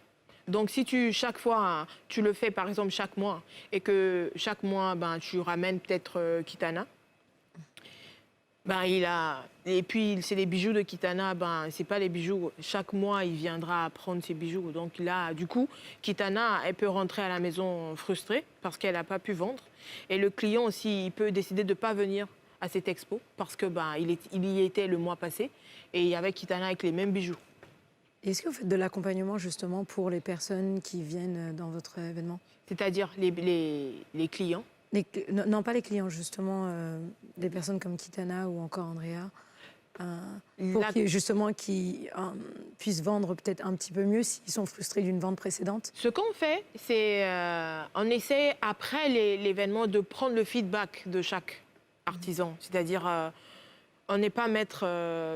Donc si chaque fois, tu le fais par exemple chaque mois et que chaque mois, tu ramènes peut-être Kitana, et puis c'est les bijoux de Kitana, c'est pas les bijoux. Chaque mois, il viendra prendre ses bijoux. Donc là, du coup, Kitana, elle peut rentrer à la maison frustrée parce qu'elle n'a pas pu vendre. Et le client aussi, il peut décider de ne pas venir à cette expo parce que il y était le mois passé et il y avait Kitana avec les mêmes bijoux. Est-ce que vous faites de l'accompagnement justement pour les personnes qui viennent dans votre événement? C'est-à-dire les clients? Non, pas les clients, justement, des personnes comme Kitana ou encore Andrea, pour qui puissent vendre peut-être un petit peu mieux s'ils sont frustrés d'une vente précédente. Ce qu'on fait, c'est on essaie après l'événement de prendre le feedback de chaque artisan. C'est-à-dire, on n'est pas maître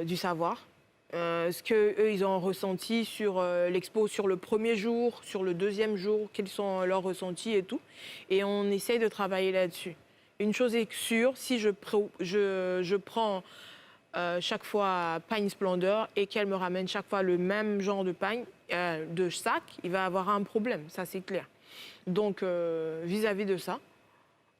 du savoir. Ce qu'eux, ils ont ressenti sur l'expo sur le premier jour, sur le deuxième jour, quels sont leurs ressentis et tout. Et on essaie de travailler là-dessus. Une chose est sûre, si je prends chaque fois pagne Splendeur et qu'elle me ramène chaque fois le même genre de pagne, de sac, il va avoir un problème, ça c'est clair. Donc vis-à-vis de ça,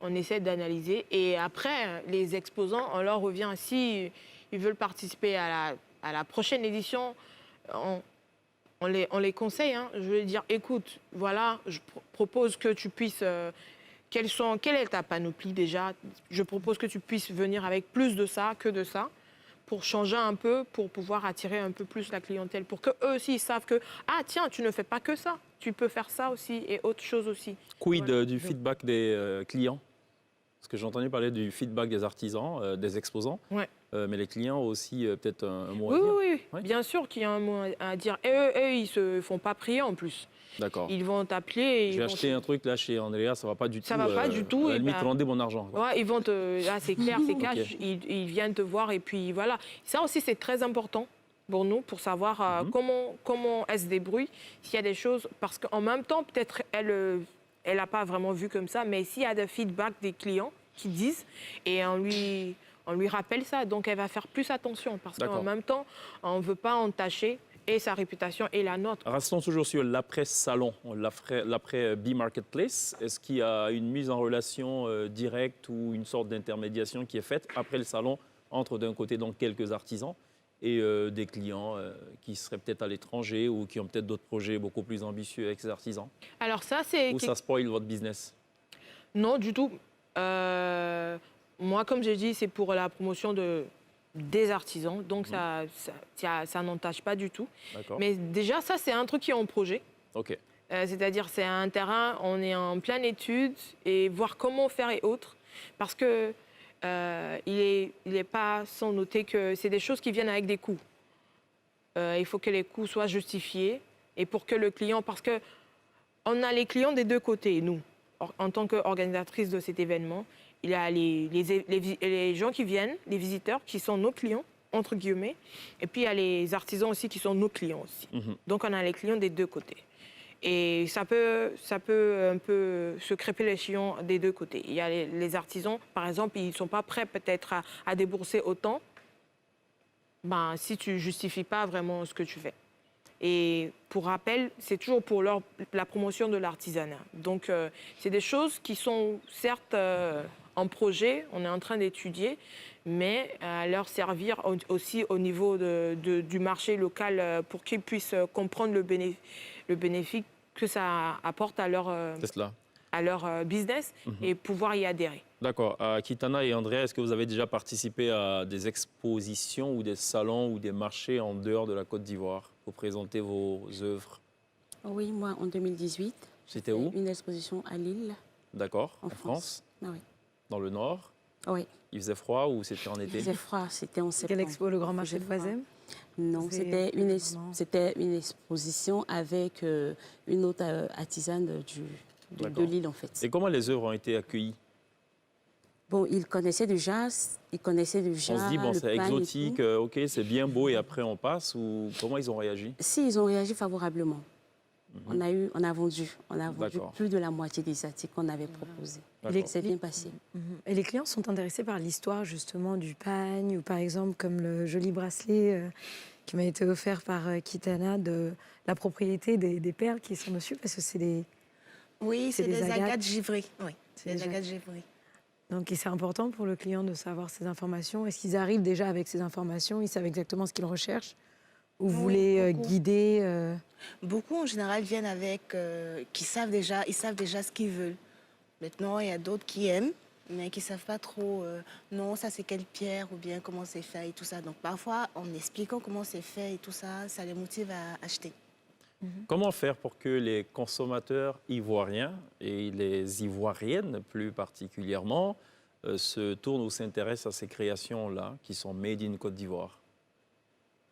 on essaie d'analyser. Et après, les exposants, on leur revient, si ils veulent participer à la prochaine édition, on les conseille. Hein. Je vais dire, écoute, voilà, je propose que tu puisses... quelle est ta panoplie déjà? Je propose que tu puisses venir avec plus de ça que de ça, pour changer un peu, pour pouvoir attirer un peu plus la clientèle, pour qu'eux aussi ils savent que, ah tiens, tu ne fais pas que ça, tu peux faire ça aussi et autre chose aussi. Quid Voilà. du feedback des clients? Parce que j'ai entendu parler du feedback des artisans, des exposants. Ouais. Mais les clients ont aussi peut-être un mot à Oui, dire. oui, Ouais. bien sûr qu'il y a un mot à dire. Et eux, ils se font pas prier en plus. D'accord. Ils vont t'appeler. J'ai acheté un truc là chez Andrea, ça va pas du tout. Ça va pas du tout, À la et limite, rendez mon argent. Quoi. Ouais, ils vont te... Là, c'est clair, c'est cash. Ok. Ils viennent te voir et puis voilà. Ça aussi, c'est très important pour nous, pour savoir comment elle se débrouille, s'il y a des choses. Parce qu'en même temps, peut-être elle n'a pas vraiment vu comme ça, mais s'il y a des feedbacks des clients qui disent, et on lui rappelle ça, donc elle va faire plus attention. Parce qu'en même temps, on ne veut pas entacher et sa réputation et la nôtre. Restons toujours sur l'après-salon, l'après B-Marketplace. Est-ce qu'il y a une mise en relation directe ou une sorte d'intermédiation qui est faite après le salon entre d'un côté donc quelques artisans et des clients qui seraient peut-être à l'étranger ou qui ont peut-être d'autres projets beaucoup plus ambitieux avec ces artisans? Alors ça, c'est... Ou ça spoil votre business? Non, du tout. Moi, comme j'ai dit, c'est pour la promotion des artisans, donc ça n'entache pas du tout. Mais déjà, ça, c'est un truc qui est en projet. Ok. C'est-à-dire, c'est un terrain, on est en pleine étude et voir comment faire et autres. Parce que il est pas sans noter que c'est des choses qui viennent avec des coûts. Il faut que les coûts soient justifiés et pour que le client... Parce que on a les clients des deux côtés, nous. En tant qu'organisatrice de cet événement, il y a les gens qui viennent, les visiteurs, qui sont nos clients, entre guillemets. Et puis, il y a les artisans aussi qui sont nos clients aussi. Donc, on a les clients des deux côtés. Et ça peut un peu se crêper les chiens des deux côtés. Il y a les artisans, par exemple, ils ne sont pas prêts peut-être à débourser autant si tu ne justifies pas vraiment ce que tu fais. Et pour rappel, c'est toujours pour la promotion de l'artisanat. Donc, c'est des choses qui sont certes en projet, on est en train d'étudier, mais à leur servir aussi au niveau du marché local pour qu'ils puissent comprendre le bénéfice que ça apporte à leur business et pouvoir y adhérer. D'accord. Kitana et Andrea, est-ce que vous avez déjà participé à des expositions ou des salons ou des marchés en dehors de la Côte d'Ivoire pour présenter vos œuvres? Oui, moi, en 2018. C'était où? Une exposition à Lille. D'accord. En France. Ah oui. Dans le nord? Oui. Il faisait froid ou c'était en été? Il faisait froid, c'était en septembre. Quelle expo, le Grand Marché de Foisem? Non, c'était une exposition avec une autre artisane de Lille, en fait. Et comment les œuvres ont été accueillies? Bon, ils connaissaient déjà. On se dit, bon, c'est exotique, ok, c'est bien beau et après on passe, ou comment ils ont réagi? Si, ils ont réagi favorablement. On a vendu plus de la moitié des articles qu'on avait proposés. C'est bien passé. Et les clients sont intéressés par l'histoire justement du pagne, ou par exemple comme le joli bracelet qui m'a été offert par Kitana, de la propriété des perles qui sont dessus, parce que c'est des... Oui, c'est des agates givrées. Oui, c'est des agates givrées. Donc c'est important pour le client de savoir ces informations. Est-ce qu'ils arrivent déjà avec ces informations? Ils savent exactement ce qu'ils recherchent? Ou vous voulez guider Beaucoup en général viennent avec, ils savent déjà ce qu'ils veulent. Maintenant, il y a d'autres qui aiment, mais qui ne savent pas trop, non, ça c'est quelle pierre, ou bien comment c'est fait et tout ça. Donc parfois, en expliquant comment c'est fait et tout ça, ça les motive à acheter. Comment faire pour que les consommateurs ivoiriens, et les ivoiriennes plus particulièrement, se tournent ou s'intéressent à ces créations-là qui sont made in Côte d'Ivoire?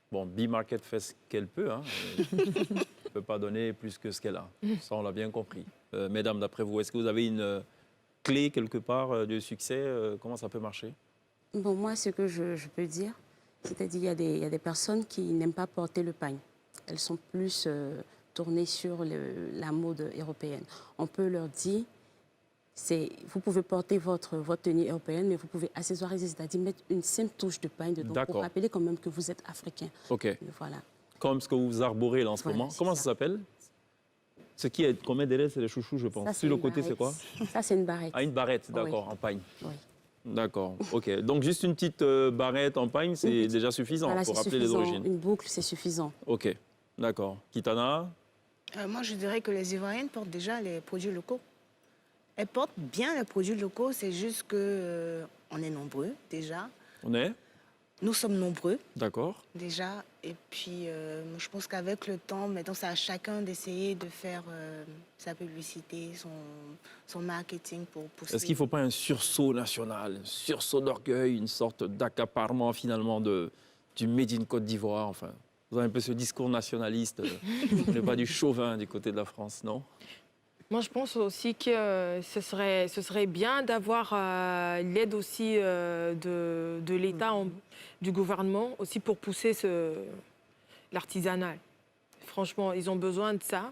Bon, B-Market fait ce qu'elle peut, hein. Elle ne peut pas donner plus que ce qu'elle a. Ça, on l'a bien compris. Mesdames, d'après vous, est-ce que vous avez une clé quelque part de succès? Comment ça peut marcher? Bon, moi, ce que je peux dire, c'est-à-dire il y a des personnes qui n'aiment pas porter le pagne. Elles sont plus tournées sur la mode européenne. On peut leur dire, vous pouvez porter votre tenue européenne, mais vous pouvez accessoiriser, c'est-à-dire mettre une simple touche de pagne dedans pour rappeler quand même que vous êtes africain. OK. Voilà. Comme ce que vous arborez là en ce moment. Comment ça s'appelle? Ce qui est comme derrière, c'est les chouchous, je pense. Ça, sur le côté, c'est quoi? Ça, c'est une barrette. Ah, une barrette, d'accord, Oui. en pagne. Oui. D'accord, OK. Donc, juste une petite barrette en pagne, c'est déjà suffisant Voilà, pour c'est rappeler les suffisant. origines. Une boucle, c'est suffisant. OK, d'accord. Kitana? Moi, je dirais que les Ivoiriennes portent déjà les produits locaux. Elles portent bien les produits locaux, c'est juste que on est nombreux déjà. Nous sommes nombreux. D'accord. Déjà. Et puis, je pense qu'avec le temps, maintenant, c'est à chacun d'essayer de faire sa publicité, son marketing pour pousser. Est-ce qu'il ne faut pas un sursaut national, un sursaut d'orgueil, une sorte d'accaparement finalement du Made in Côte d'Ivoire, enfin? Vous avez un peu ce discours nationaliste, mais pas du chauvin du côté de la France, non? Moi, je pense aussi que ce serait bien d'avoir l'aide aussi de l'État, du gouvernement, aussi pour pousser l'artisanat. Franchement, ils ont besoin de ça,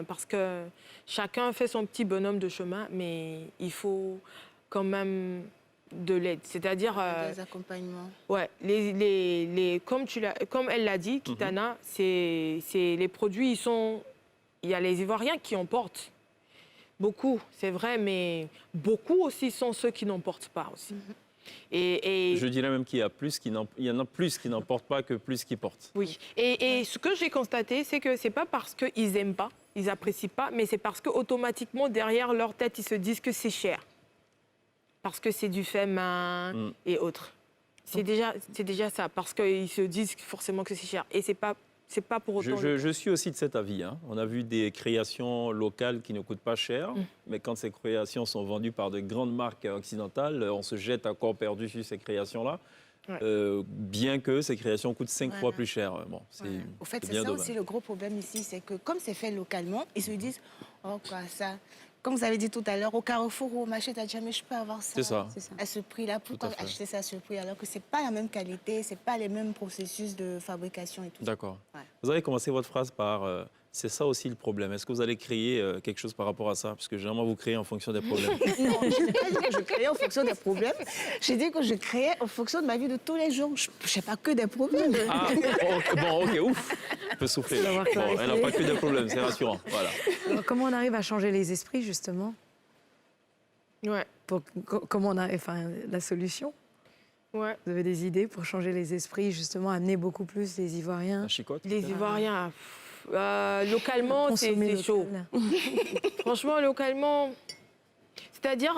parce que chacun fait son petit bonhomme de chemin, mais il faut quand même de l'aide. C'est-à-dire... des accompagnements. Ouais, comme elle l'a dit, Kitana, c'est les produits, il y a les Ivoiriens qui en portent. Beaucoup, c'est vrai, mais beaucoup aussi sont ceux qui n'en portent pas aussi. Et je dirais même qu'il y en a plus qui n'en portent pas que plus qui portent. Oui, et ce que j'ai constaté, c'est que c'est pas parce qu'ils n'aiment pas, ils apprécient pas, mais c'est parce qu'automatiquement, derrière leur tête, ils se disent que c'est cher. Parce que c'est du fait main et autres. C'est déjà ça, parce qu'ils se disent forcément que c'est cher. Et c'est pas pour autant... Je suis aussi de cet avis, hein. On a vu des créations locales qui ne coûtent pas cher, mais quand ces créations sont vendues par de grandes marques occidentales, on se jette à corps perdu sur ces créations-là, bien que ces créations coûtent 5 fois plus cher. Bon, Au fait, c'est ça aussi le gros problème ici, c'est que comme c'est fait localement, ils se disent « Oh, quoi, ça ?» Comme vous avez dit tout à l'heure, au Carrefour ou au marché, tu as dit jamais je peux avoir ça. C'est ça. À ce prix-là, pourquoi acheter ça à ce prix alors que c'est pas la même qualité, c'est pas les mêmes processus de fabrication et tout. D'accord. Ouais. Vous avez commencé votre phrase par c'est ça aussi le problème. Est-ce que vous allez créer quelque chose par rapport à ça? Parce que généralement, vous créez en fonction des problèmes. Non, je n'ai pas dit que je créais en fonction des problèmes. J'ai dit que je créais en fonction de ma vie de tous les jours. Je ne sais pas que des problèmes. Ah, bon, OK, ouf. Elle peut souffler. L'avoir Bon, clarifié. elle n'a pas que des problèmes, c'est rassurant. Voilà. Alors, comment on arrive à changer les esprits, justement Ouais, Comment on a, enfin, la solution? ouais. Vous avez des idées pour changer les esprits, justement, amener beaucoup plus les Ivoiriens Un chicote. Les Ivoiriens, localement, c'est consommer chaud. local? Franchement, localement, c'est-à-dire,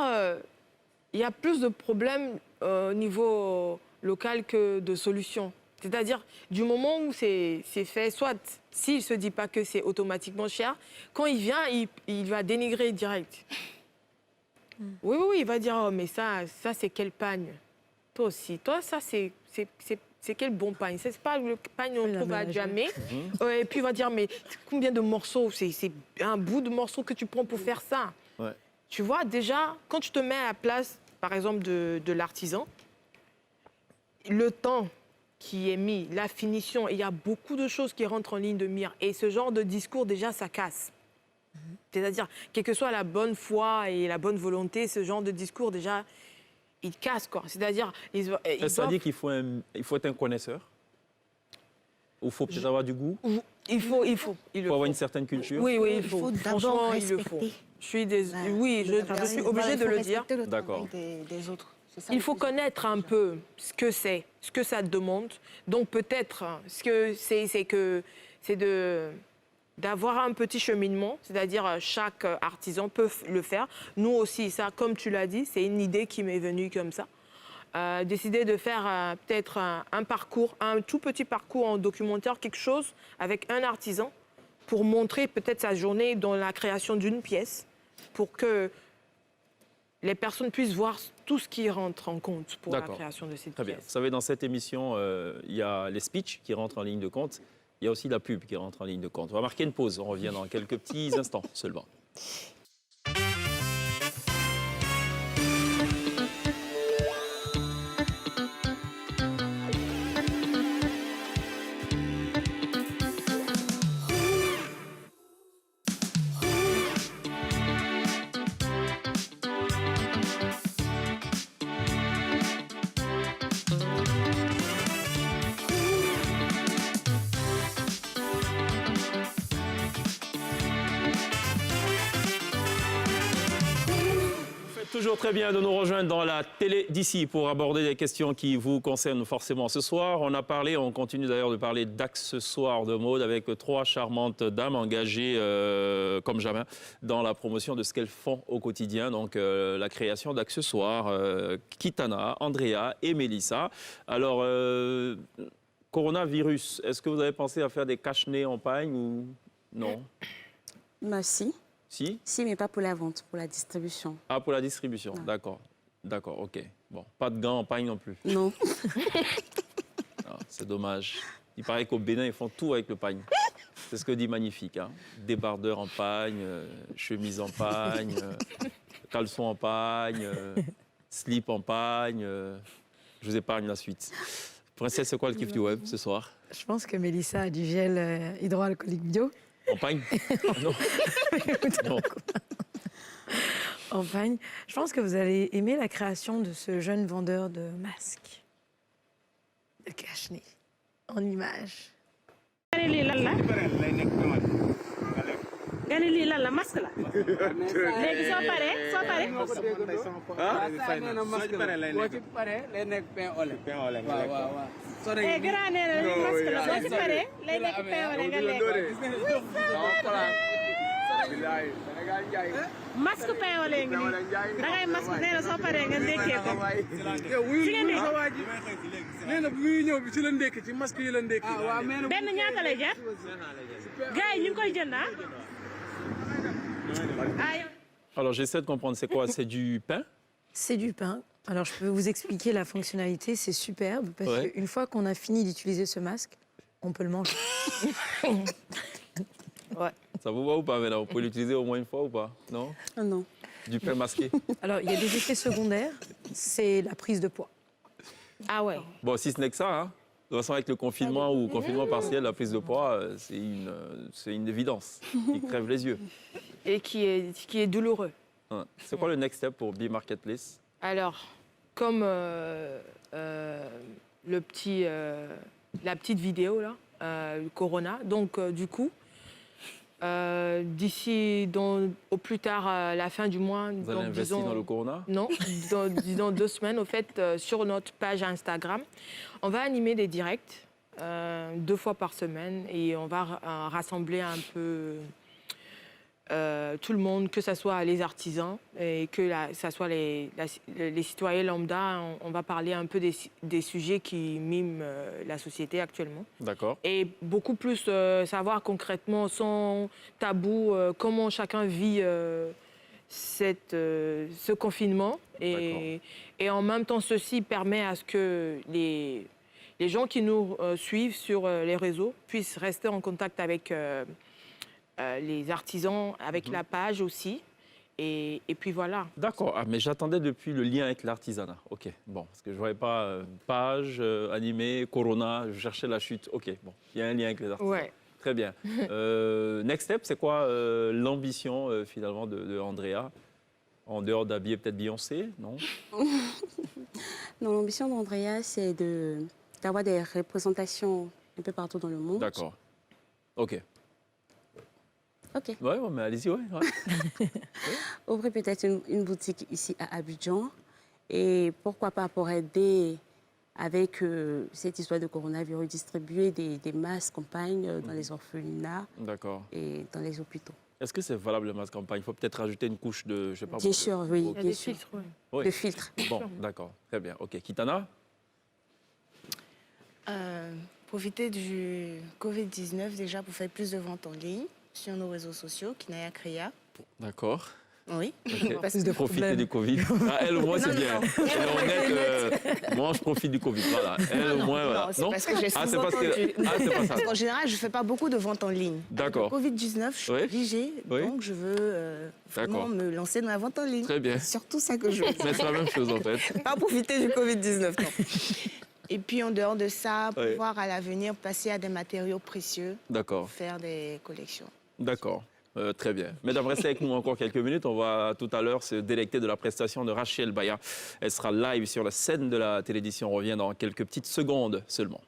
il y a plus de problèmes au niveau local que de solutions. C'est-à-dire, du moment où c'est fait, soit s'il ne se dit pas que c'est automatiquement cher, quand il vient, il va dénigrer direct. Oui, il va dire, oh, mais ça c'est quel pagne? Toi aussi, toi, ça, c'est quel bon pagne? C'est pas le pagne qu'on Oui, la trouve à ménagère. jamais. Et puis, il va dire, mais combien de morceaux? C'est un bout de morceau que tu prends pour faire ça. Ouais. Tu vois, déjà, quand tu te mets à la place, par exemple, de l'artisan, le temps qui est mis, la finition, il y a beaucoup de choses qui rentrent en ligne de mire. Et ce genre de discours, déjà, ça casse. C'est-à-dire, quelle que soit la bonne foi et la bonne volonté, ce genre de discours, déjà, il casse, quoi. C'est-à-dire, Ça dit qu'il faut, faut être un connaisseur. Ou il faut peut-être avoir du goût. il faut avoir une certaine culture. Oui, il Il faut. faut d'abord Franchement, il le faut. respecter. Je suis oui, je suis obligée de le dire. D'accord. Des autres. C'est ça Il le faut plus connaître un peu ce que c'est, ce que ça demande. Donc peut-être ce que c'est d'avoir un petit cheminement, c'est-à-dire chaque artisan peut le faire. Nous aussi, ça, comme tu l'as dit, c'est une idée qui m'est venue comme ça. Décider de faire peut-être un parcours, un tout petit parcours en documentaire, quelque chose avec un artisan pour montrer peut-être sa journée dans la création d'une pièce, pour que les personnes puissent voir tout ce qui rentre en compte pour la D'accord. création de cette Très bien. pièce. Vous savez, dans cette émission, il y a les speeches qui rentrent en ligne de compte. Il y a aussi la pub qui rentre en ligne de compte. On va marquer une pause. On revient dans quelques petits instants seulement. Toujours très bien de nous rejoindre dans la télé d'ici pour aborder des questions qui vous concernent forcément ce soir. On continue d'ailleurs de parler d'accessoires de mode avec trois charmantes dames engagées comme jamais dans la promotion de ce qu'elles font au quotidien. Donc la création d'accessoires, Kitana, Andrea et Mélissa. Alors, coronavirus, est-ce que vous avez pensé à faire des cache-nez en pagne ou non? Si. Si? Si, mais pas pour la vente, pour la distribution. Ah, pour la distribution, Non. d'accord. D'accord, ok. Bon, pas de gants en pagne non plus. Non. Ah, c'est dommage. Il paraît qu'au Bénin, ils font tout avec le pagne. C'est ce que dit Magnifique. Hein. Débardeur en pagne, chemise en pagne, caleçon en pagne, slip en pagne. Je vous épargne la suite. Princesse, c'est quoi le kiff du web ce soir? Je pense que Mélissa a du gel hydroalcoolique bio. En pagne? Non. Non. En pagne. Je pense que vous allez aimer la création de ce jeune vendeur de masques, de cache-nez, en images. nga ne lii lan la masque la léegi soo paree boo ci paree lay nekk pain au lait. waaw. eh grand nee na lii masque la boo ci paree lay nekk pain au lait nga lekk masque pain au lait ngi nii dangay masque nee na soo paree nga ndekkee ko fi nga nekk nee na bu muy ñëw bi ci la ndekki ci masque yi la ndekki. benn ñaata lay jar gars yi ñu ngi koy jënd ah yow Alors, j'essaie de comprendre. C'est quoi? C'est du pain? C'est du pain. Alors, je peux vous expliquer la fonctionnalité. C'est superbe parce Ouais. qu'une fois qu'on a fini d'utiliser ce masque, on peut le manger. Ça vous va ou pas, maintenant? Vous pouvez l'utiliser au moins une fois ou pas? Non? Ah non. Du pain masqué? Alors, il y a des effets secondaires. C'est la prise de poids. Ah ouais. Bon, si ce n'est que ça, hein. De toute façon, avec le confinement ou confinement partiel, la prise de poids, c'est une évidence qui crève les yeux. Et qui est douloureux. Hein. C'est quoi le next step pour B-Marketplace? Alors, comme la petite vidéo là, le corona. Donc, du coup, d'ici, au plus tard, la fin du mois... Vous allez investir dans le corona? Non, disons 2 semaines, au fait, sur notre page Instagram, on va animer des directs 2 fois par semaine et on va rassembler un peu tout le monde, que ce soit les artisans et que ça soit les citoyens lambda. On va parler un peu des sujets qui miment la société actuellement. D'accord. Et beaucoup plus savoir concrètement, sans tabou, comment chacun vit ce confinement. Et en même temps, ceci permet à ce que les gens qui nous suivent sur les réseaux puissent rester en contact avec les artisans, avec la page aussi. Et puis voilà. D'accord, mais j'attendais depuis le lien avec l'artisanat. Ok, bon, parce que je ne voyais pas page, animé, corona, je cherchais la chute. Ok, bon, il y a un lien avec les artisans. Ouais. Très bien. Next step, c'est quoi l'ambition finalement de Andrea? En dehors d'habiller peut-être Beyoncé, non? Non, l'ambition d'Andrea, c'est d'avoir des représentations un peu partout dans le monde. D'accord. Ok. Ok. Ouais, mais allez-y, ouais. Ouvrir peut-être une boutique ici à Abidjan. Et pourquoi pas pour aider avec cette histoire de coronavirus, distribuer des masques campagnes dans les orphelinats D'accord. et dans les hôpitaux. Est-ce que c'est valable le masque campagne? Il faut peut-être rajouter une couche de, je sais pas. Bien sûr, oui, Il y a bien des sûr. filtres, ouais. Oui. De filtres. Bon, d'accord, très bien. Ok, Kitana? Profiter du Covid-19 déjà pour faire plus de ventes en ligne sur nos réseaux sociaux, Kinaya Créa. D'accord. Oui. Ok. Parce Plus de Profiter problèmes. du Covid. Ah, elle, au moins, c'est Non, bien. non. Elle est honnête. Moi, je profite du Covid. Voilà. Elle, au moins, voilà. Non, c'est parce que j'ai Ah, c'est souvent parce que... entendu. Ah, c'est pas ça. Parce qu'en général, je ne fais pas beaucoup de ventes en ligne. D'accord. Avec le Covid-19, je suis Oui. obligée, Oui. donc je veux vraiment D'accord. me lancer dans la vente en ligne. Très bien. C'est surtout ça que je veux. Mais c'est la même chose, en fait. Pas profiter du Covid-19, non. Et puis, en dehors de ça, Oui. pouvoir à l'avenir passer à des matériaux précieux D'accord. pour faire des collections. D'accord. Très bien. Mesdames, restez avec nous encore quelques minutes. On va tout à l'heure se délecter de la prestation de Rachel Baya. Elle sera live sur la scène de la télévision. On revient dans quelques petites secondes seulement.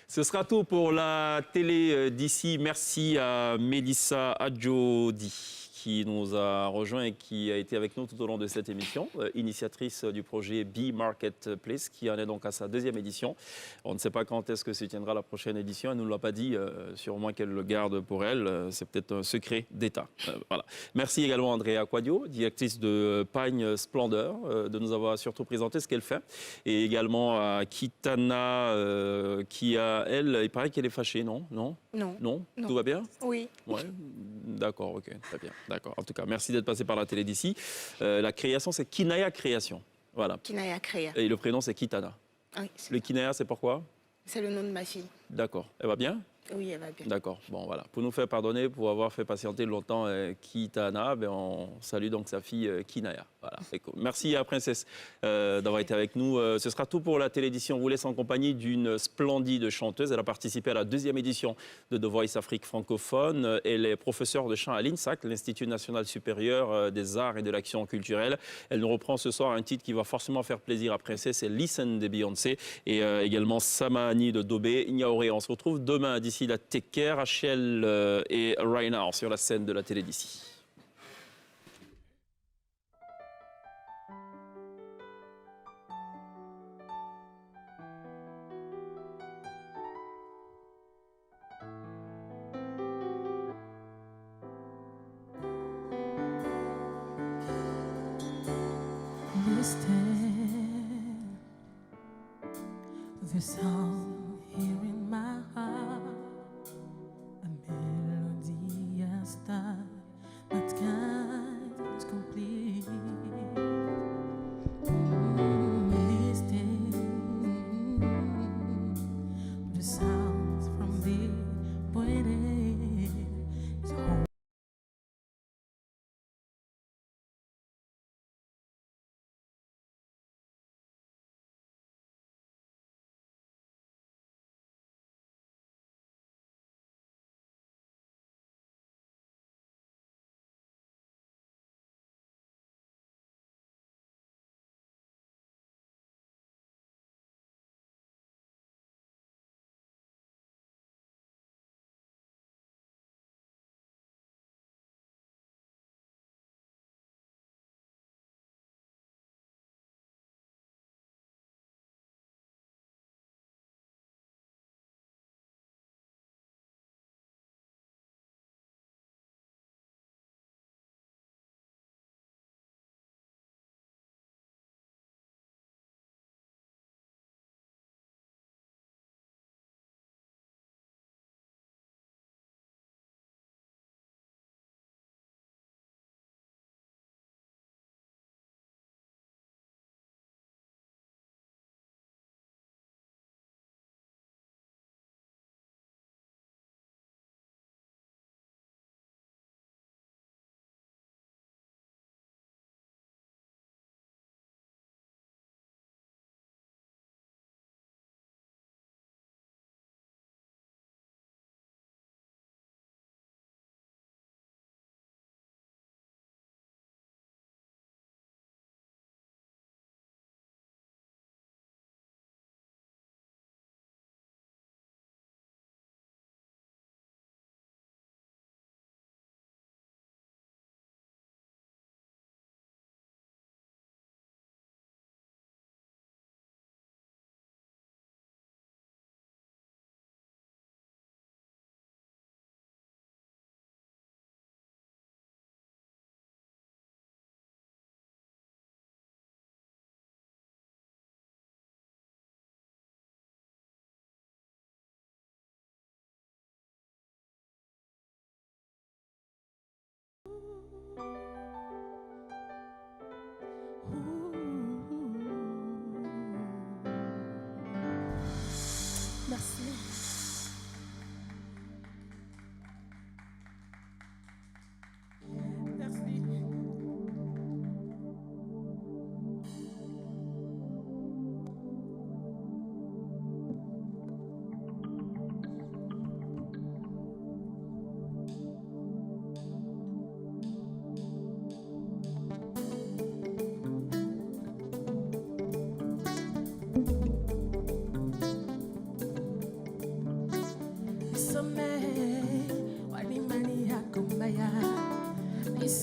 Ce sera tout pour la télé d'ici. Merci à Mélissa Adjodi qui nous a rejoint et qui a été avec nous tout au long de cette émission, initiatrice du projet Be Marketplace, qui en est donc à sa 2e édition. On ne sait pas quand est-ce que se tiendra la prochaine édition. Elle ne nous l'a pas dit, sûrement qu'elle le garde pour elle. C'est peut-être un secret d'État. Voilà. Merci également à Andrea Quadio, directrice de Pagne Splendeur, de nous avoir surtout présenté ce qu'elle fait. Et également à Kitana, qui a, elle, il paraît qu'elle est fâchée, non? Non? Non. Non? Non. Tout va bien? Oui. Ouais, d'accord, ok, très bien, d'accord. En tout cas, merci d'être passé par la télé d'ici. La création, c'est Kinaya Création, voilà. Kinaya Créa. Et le prénom, c'est Kitana. Oui, Le Kinaya, c'est pourquoi? c'est le nom de ma fille. D'accord, elle va bien? Oui, elle va bien. D'accord, bon voilà. Pour nous faire pardonner, pour avoir fait patienter longtemps Kitana, ben, on salue donc sa fille Kinaya. Voilà, c'est cool. Merci à Princesse d'avoir été avec nous. Ce sera tout pour la téléédition. On vous laisse en compagnie d'une splendide chanteuse. Elle a participé à la 2e édition de The Voice Afrique francophone. Elle est professeure de chant à l'INSAC, l'Institut national supérieur des arts et de l'action culturelle. Elle nous reprend ce soir un titre qui va forcément faire plaisir à Princesse, c'est Listen de Beyoncé et également Samani de Dobé, Ignaoré. On se retrouve demain. D'ici là, take care, Rachel et Rainer sur la scène de la télé d'ici. Listen, the sound here in my heart, a melody, a star that can't complete. Listen, the sounds from the poetic.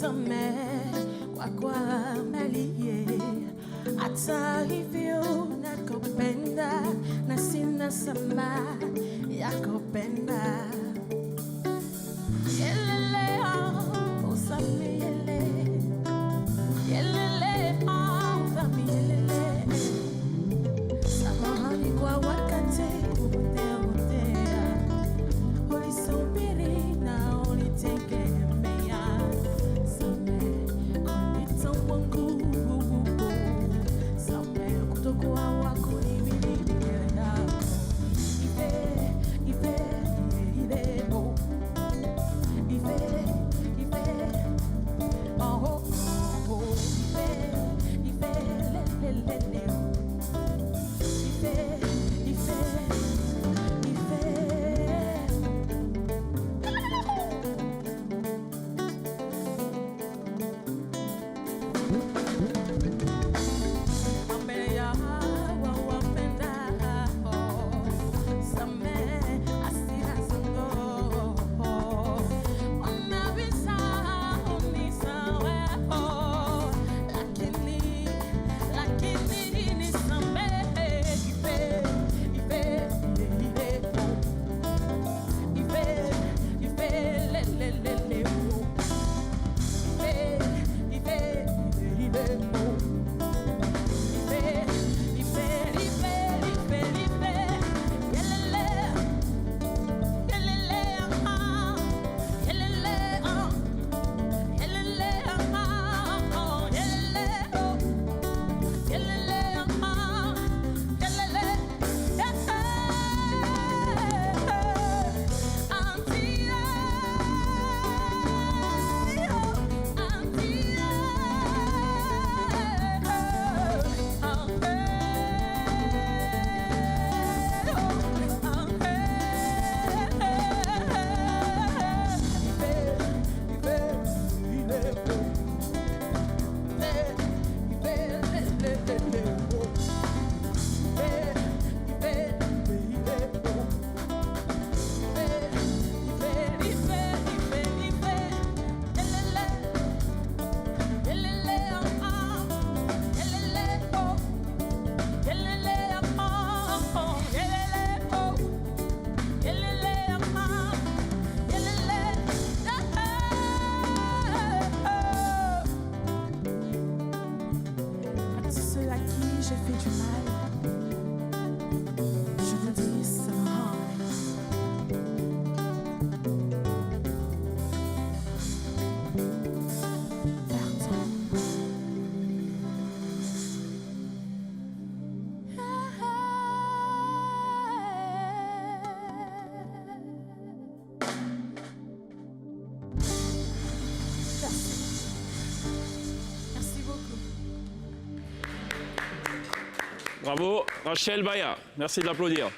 Samé, kwa maliye. Ata hivyo nakupenda na sina sama ya kupenda. Yelele oh, usame yele. Yelele oh, usame yelele. Samahani kwa wakati uteotea. Ulisubiri na ulitegemea. Same kunita wangu. Same kutokuwa wako ni mimi yako. Ife oh. Ife oh oh. Ife le. Bravo, Rachel Baya. Merci de l'applaudir.